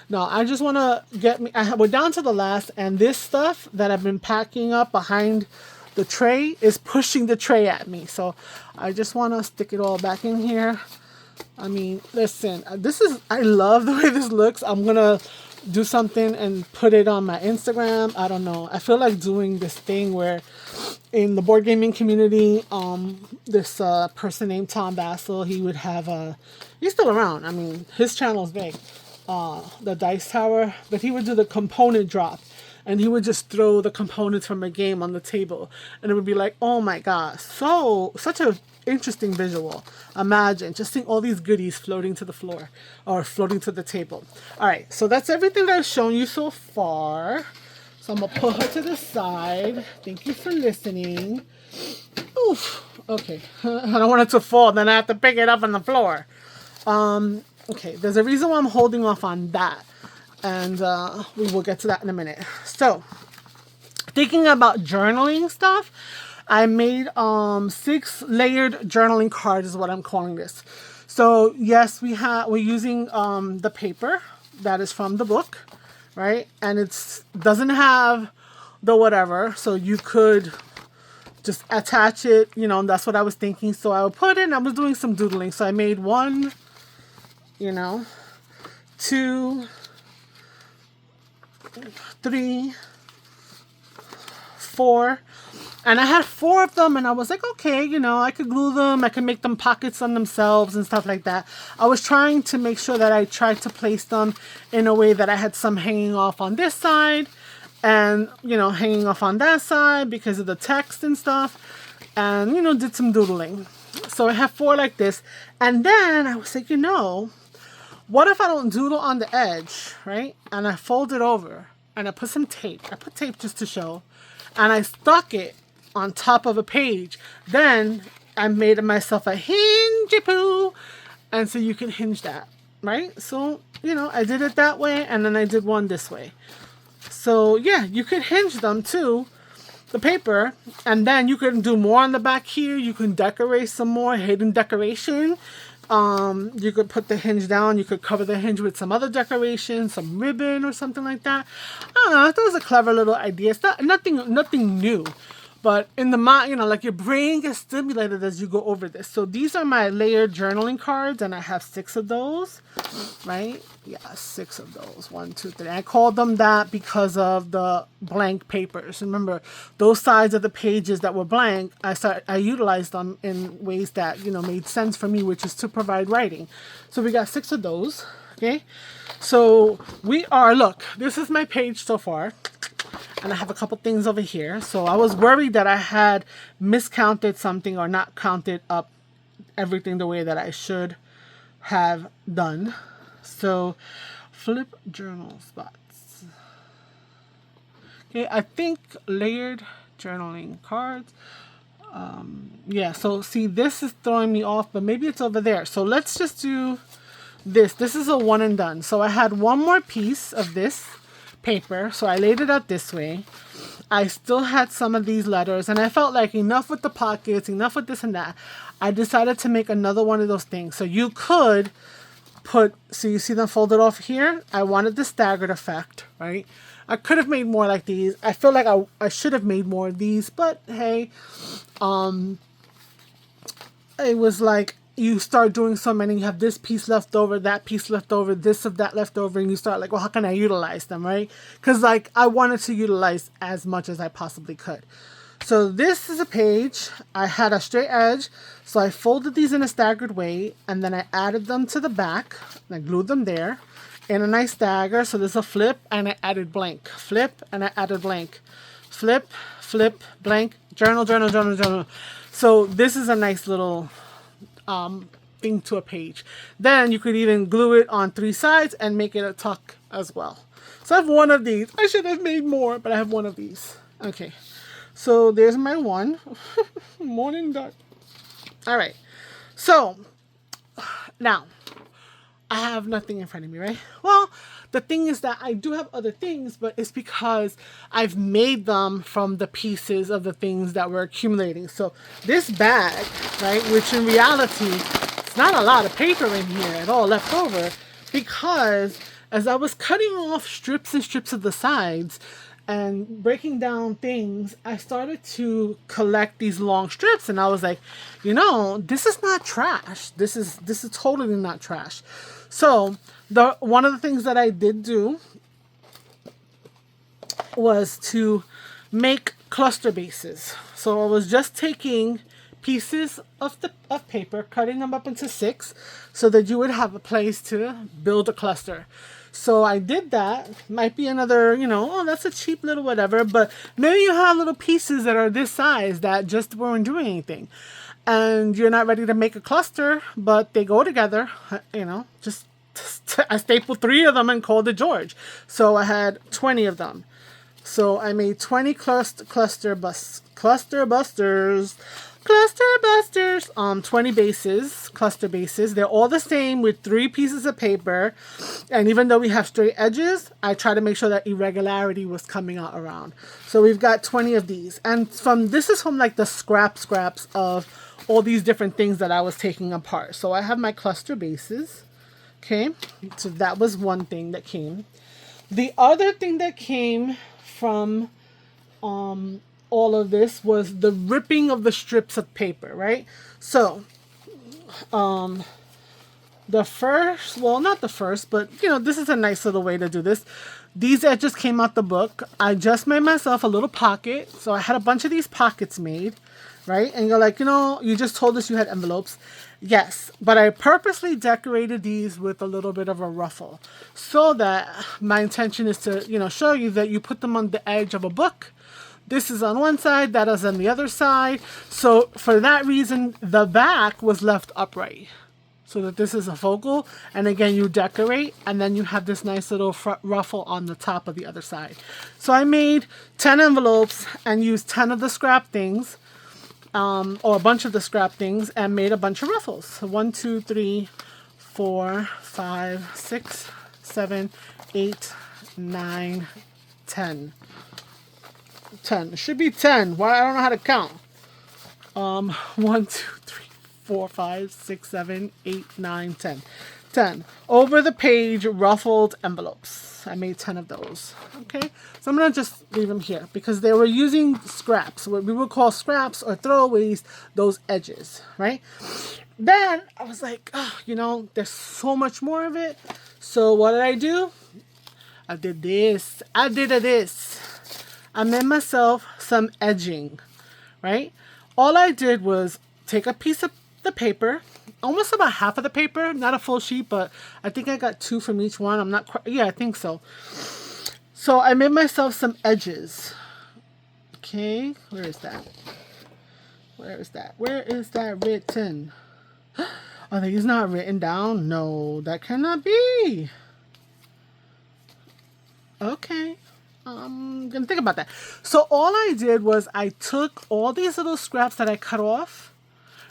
No, I just want to get me. We're down to the last, and this stuff that I've been packing up behind the tray is pushing the tray at me. So I just want to stick it all back in here. I mean, listen, I love the way this looks. I'm going to do something and put it on my Instagram. I don't know. I feel like doing this thing where in the board gaming community, this person named Tom Bassel, he would have he's still around. I mean, his channel is big, the Dice Tower, but he would do the component drop. and he would just throw the components from a game on the table, and it would be like, oh my gosh, such a interesting visual. Imagine just seeing all these goodies floating to the floor or floating to the table. All right, so that's everything that I've shown you so far. So I'm gonna put her to the side. Thank you for listening. Oof. Okay, I don't want it to fall, then I have to pick it up on the floor. Okay, there's a reason why I'm holding off on that, and we will get to that in a minute. So, thinking about journaling stuff, I made 6 layered journaling cards is what I'm calling this. So yes, we're using the paper that is from the book, right? And it's doesn't have the whatever, so you could just attach it, you know, and that's what I was thinking. So I would put it, I was doing some doodling. So I made 1, 2, 3, 4, and I had 4 of them, and I was like, okay, I could glue them, I could make them pockets on themselves and stuff like that. I was trying to make sure that I tried to place them in a way that I had some hanging off on this side and, hanging off on that side because of the text and stuff, and, did some doodling. So I have 4 like this, and then I was like, what if I don't doodle on the edge, right? And I fold it over, and I put some tape. I put tape just to show, and I stuck it on top of a page. Then I made myself a hinge-poo, and so you can hinge that, right? So, I did it that way, and then I did one this way. So, yeah, you could hinge them too, the paper, and then you can do more on the back here. You can decorate some more hidden decoration. You could put the hinge down. You could cover the hinge with some other decoration, some ribbon or something like that. I don't know. I thought it was a clever little idea. It's nothing new. But in the mind, like your brain gets stimulated as you go over this. So these are my layered journaling cards, and I have 6 of those, right? Yeah, 6 of those. 1, 2, 3. I called them that because of the blank papers. Remember, those sides of the pages that were blank, I utilized them in ways that, made sense for me, which is to provide writing. So we got 6 of those, okay? So look, this is my page so far. And I have a couple things over here. So I was worried that I had miscounted something or not counted up everything the way that I should have done. So flip journal spots. Okay, I think layered journaling cards. Yeah, so see, this is throwing me off, but maybe it's over there. So let's just do this. This is a one and done. So I had one more piece of this paper, so I laid it out this way. I still had some of these letters, and I felt like enough with the pockets, enough with this and that. I decided to make another one of those things. So you could put, so you see them folded off here? I wanted the staggered effect, right? I could have made more like these. I feel like I should have made more of these, but hey, it was like, you start doing so many, you have this piece left over, that piece left over, this of that left over, and you start like, well, how can I utilize them, right? Because like I wanted to utilize as much as I possibly could. So this is a page. I had a straight edge, so I folded these in a staggered way, and then I added them to the back, and I glued them there in a nice stagger. So there's a flip, and I added blank. Flip, and I added blank. Flip, flip, blank, journal, journal, journal, journal. So this is a nice little thing to a page. Then you could even glue it on 3 sides and make it a tuck as well. So I have one of these. I should have made more, but I have one of these. Okay, so there's my one. Morning done. All right, so now I have nothing in front of me, right? Well, the thing is that I do have other things, but it's because I've made them from the pieces of the things that were accumulating. So this bag, right, which in reality, it's not a lot of paper in here at all left over, because as I was cutting off strips and strips of the sides and breaking down things, I started to collect these long strips, and I was like, this is not trash. This is totally not trash. So one of the things that I did do was to make cluster bases. So I was just taking pieces of paper, cutting them up into 6 so that you would have a place to build a cluster. So I did that. Might be another, oh, that's a cheap little whatever, but maybe you have little pieces that are this size that just weren't doing anything. And you're not ready to make a cluster, but they go together, just I stapled 3 of them and called it George. So I had 20 of them. So I made 20 cluster busters, 20 bases, cluster bases. They're all the same with 3 pieces of paper. And even though we have straight edges, I try to make sure that irregularity was coming out around. So we've got 20 of these. And this is from like the scraps of all these different things that I was taking apart. So I have my cluster bases. Okay, so that was one thing that came. The other thing that came from all of this was the ripping of the strips of paper, right? So the first, well, not the first, but this is a nice little way to do this. These edges came out the book. I just made myself a little pocket. So I had a bunch of these pockets made, right? And you're like, you just told us you had envelopes. Yes, but I purposely decorated these with a little bit of a ruffle so that my intention is to, show you that you put them on the edge of a book. This is on one side, that is on the other side. So for that reason, the back was left upright so that this is a focal. And again, you decorate and then you have this nice little ruffle on the top of the other side. So I made 10 envelopes and used 10 of the scrap things. Or a bunch of the scrap things, and made a bunch of ruffles. So 1, 2, 3, 4, 5, 6, 7, 8, 9, 10. 10. It should be 10. Why? I don't know how to count. 1, 2, 3, 4, 5, 6, 7, 8, 9, 10. 10. Over the page, ruffled envelopes. I made 10 of those. Okay, so I'm going to just leave them here because they were using scraps, what we would call scraps or throwaways, those edges, right? Then I was like, there's so much more of it. So what did I do? I did this. I made myself some edging, right? All I did was take a piece of the paper, almost about half of the paper, not a full sheet, but I think I got 2 from each one. I'm not quite, yeah, I think so. So I made myself some edges. Okay, where is that? Where is that written? Oh, these not written down? No, that cannot be. Okay. I'm gonna think about that. So all I did was I took all these little scraps that I cut off,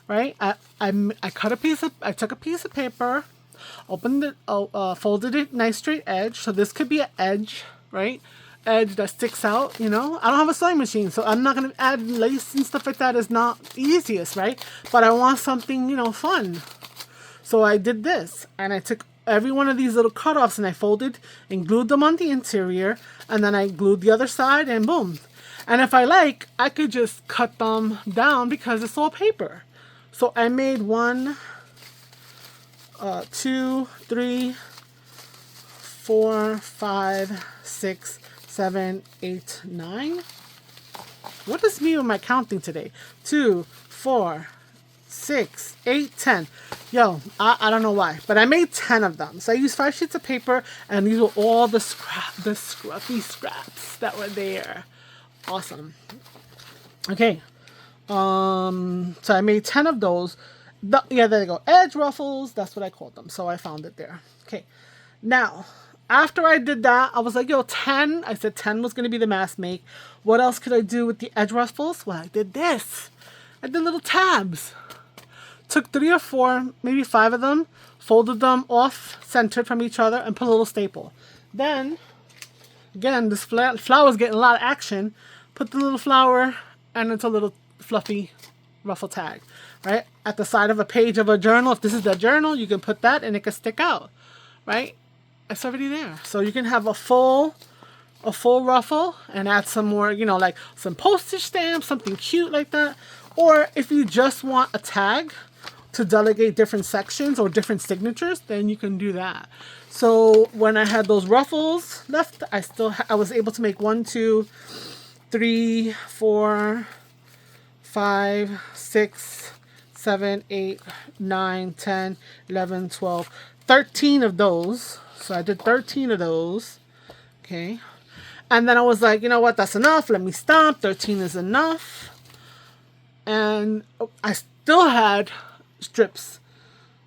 right? I took a piece of paper, opened it, folded it nice straight edge. So this could be an edge, right? Edge that sticks out, I don't have a sewing machine, so I'm not gonna add lace and stuff like that. Is not the easiest, right? But I want something, fun. So I did this, and I took every one of these little cutoffs and I folded and glued them on the interior, and then I glued the other side, and boom. And if I like, I could just cut them down because it's all paper. So I made 1, 2, 3, 4, 5, 6, 7, 8, 9. What is me with my counting today? 2, 4, 6, 8, 10. Yo, I don't know why, but I made 10 of them. So I used 5 sheets of paper, and these were all the scruffy scraps that were there. Awesome. Okay. So I made 10 of those. Yeah, there you go. Edge ruffles. That's what I called them. So I found it there. Okay. Now, after I did that, I was like, 10. I said 10 was going to be the mass make. What else could I do with the edge ruffles? Well, I did this. I did little tabs. Took 3 or 4, maybe 5 of them, folded them off centered from each other, and put a little staple. Then, again, this flower's getting a lot of action. Put the little flower, and it's a little fluffy ruffle tag, right? At the side of a page of a journal. If this is the journal, you can put that, and it can stick out, right? It's already there. So you can have a full ruffle and add some more, like some postage stamps, something cute like that. Or if you just want a tag to delegate different sections or different signatures, then you can do that. So when I had those ruffles left, I was able to make 1, 2, 3, 4, 5, 6, 7, 8, 9, 10, 11, 12, 13 of those. So I did 13 of those. Okay. And then I was like, you know what? That's enough. Let me stop. 13 is enough. And I still had strips.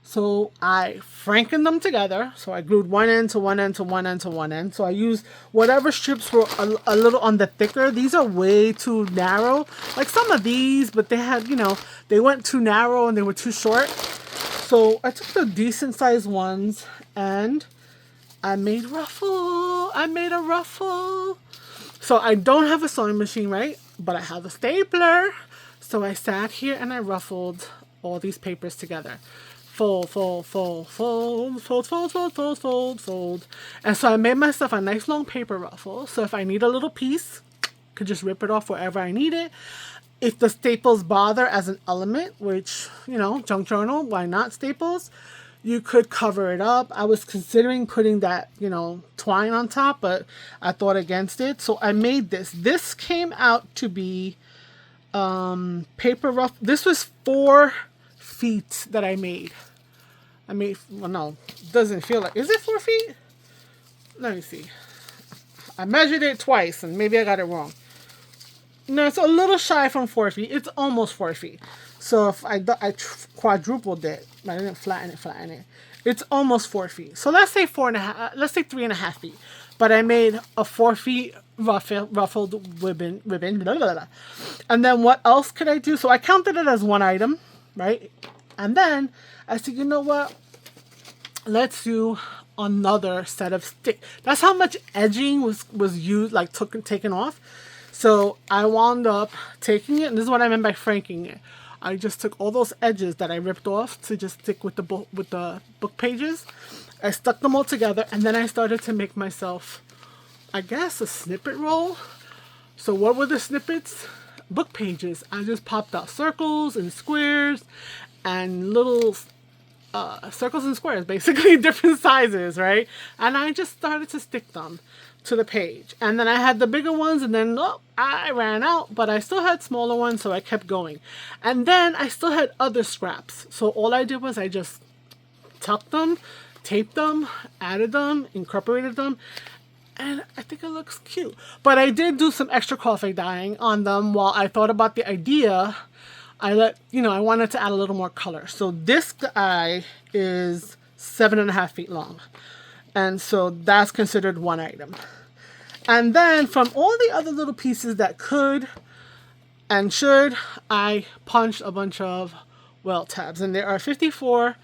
So I frankened them together. So I glued one end to one end to one end to one end. So I used whatever strips were a little on the thicker. These are way too narrow. Like some of these, but they had, you know, they went too narrow and they were too short. So I took the decent sized ones and I made ruffle. I made a ruffle. So I don't have a sewing machine, right? But I have a stapler. So I sat here and I ruffled all these papers together. Fold, fold, fold, fold, fold, fold, fold, fold, fold, fold. And so I made myself a nice long paper ruffle. So if I need a little piece, could just rip it off wherever I need it. If the staples bother as an element, which, you know, junk journal, why not staples? You could cover it up. I was considering putting that, you know, twine on top, but I thought against it. So I made this. This came out to be paper ruff. This was 4 feet that I made. Well, no, it doesn't feel like, is it 4 feet? Let me see. I measured it twice and maybe I got it wrong. No, it's a little shy from 4 feet. It's almost 4 feet. So if I quadrupled it, but I didn't flatten it. It's almost 4 feet. So let's say 4.5. Let's say 3.5 feet. But I made a 4 feet ruffled ribbon. Blah, blah, blah. And then what else could I do? So I counted it as one item, right? And then I said, you know what? Let's do another set of stick. That's how much edging was used, like taken off. So I wound up taking it, and this is what I meant by franking it. I just took all those edges that I ripped off to just stick with the book pages. I stuck them all together, and then I started to make myself, I guess, a snippet roll. So what were the snippets? Book pages. I just popped out circles and squares and little circles and squares, basically different sizes, right? And I just started to stick them to the page. And then I had the bigger ones, and then I ran out, but I still had smaller ones, so I kept going. And then I still had other scraps. So all I did was I just tucked them, taped them, added them, incorporated them, and I think it looks cute. But I did do some extra coffee dyeing on them while I thought about the idea. I wanted to add a little more color. So this guy is 7.5 feet long. And so that's considered one item. And then from all the other little pieces that could and should, I punched a bunch of welt tabs. And there are 54.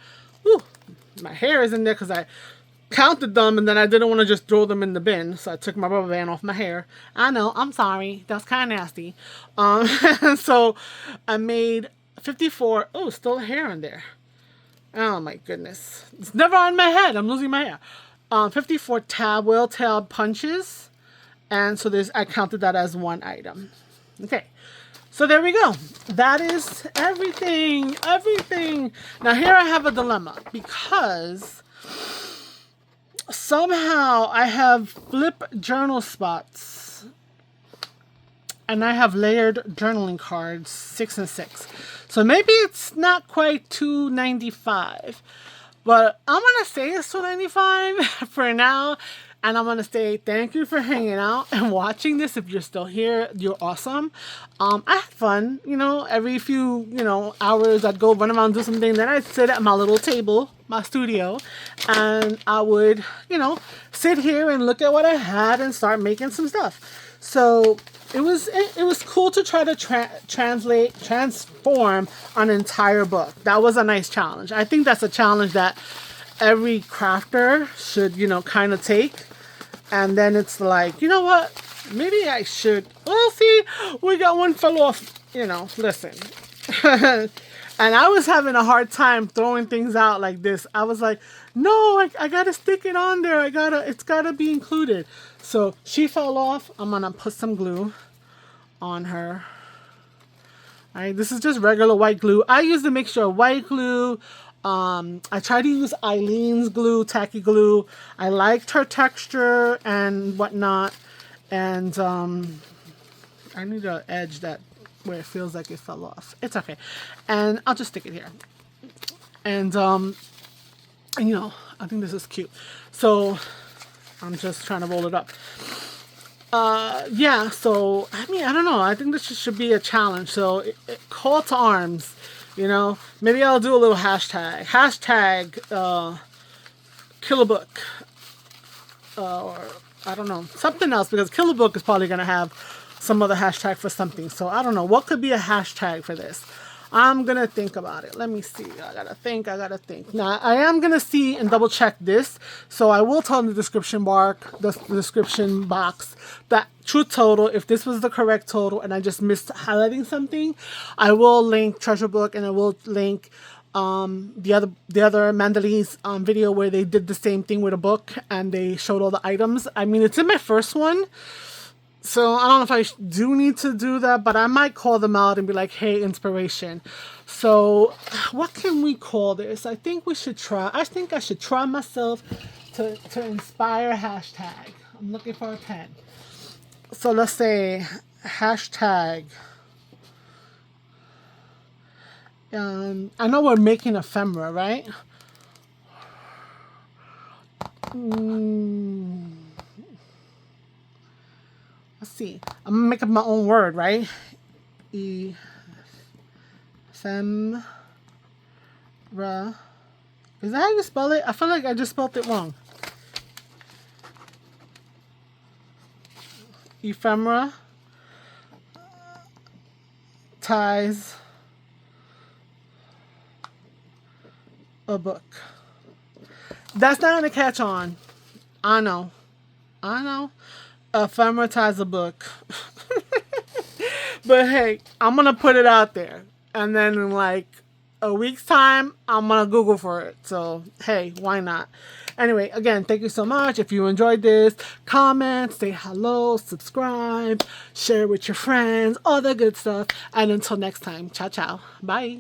Whew, my hair is in there because I counted them and then I didn't want to just throw them in the bin. So I took my rubber band off my hair. I know, I'm sorry. That's kind of nasty. So I made 54. Oh, still hair in there. Oh my goodness. It's never on my head. I'm losing my hair. 54 whale tab punches. And so I counted that as one item. Okay. So there we go. That is everything. Everything. Now here I have a dilemma because somehow I have flip journal spots and I have layered journaling cards, 6 and 6. So maybe it's not quite $2.95. But I'm going to say it's $2.95 for now. And I'm going to say thank you for hanging out and watching this. If you're still here, you're awesome. I had fun. Every few, hours I'd go run around, do something. Then I'd sit at my little table, my studio. And I would, sit here and look at what I had and start making some stuff. So it was cool to try to transform an entire book. That was a nice challenge. I think that's a challenge that every crafter should, kind of take. And then it's like, you know what? Maybe I should. Well, see, we got one fell off, listen. And I was having a hard time throwing things out like this. I was like, no, I gotta stick it on there. It's gotta be included. So she fell off. I'm gonna put some glue on her. All right, this is just regular white glue. I use a mixture of white glue. I try to use Eileen's glue, tacky glue. I liked her texture and whatnot. And I need an edge where it feels like it fell off. It's okay. And I'll just stick it here. And And I think this is cute. So I'm just trying to roll it up. Yeah, so I mean, I don't know. I think this should be a challenge. So call to arms, maybe I'll do a little hashtag kill a book, or I don't know, something else, because kill a book is probably gonna have some other hashtag for something. So I don't know what could be a hashtag for this. I'm gonna think about it. Let me see. I gotta think. Now I am gonna see and double check this. So I will tell in the description box that true total. If this was the correct total and I just missed highlighting something, I will link Treasure Book, and I will link the other Mandalise video where they did the same thing with a book and they showed all the items. I mean, it's in my first one. So I don't know if I do need to do that, but I might call them out and be like, hey, inspiration. So what can we call this? I think I should try myself to inspire hashtag. I'm looking for a pen. So let's say hashtag. I know we're making ephemera, right? Let's see. I'm gonna make up my own word, right? Ephemera. Is that how you spell it? I feel like I just spelled it wrong. Ephemera. Ties. A book. That's not gonna catch on. I know. Ephemerize a book. But hey, I'm gonna put it out there, and then in like a week's time, I'm gonna Google for it. So hey, why not? Anyway, again, thank you so much. If you enjoyed this, comment, say hello, subscribe, share with your friends, all the good stuff. And until next time, ciao ciao, bye.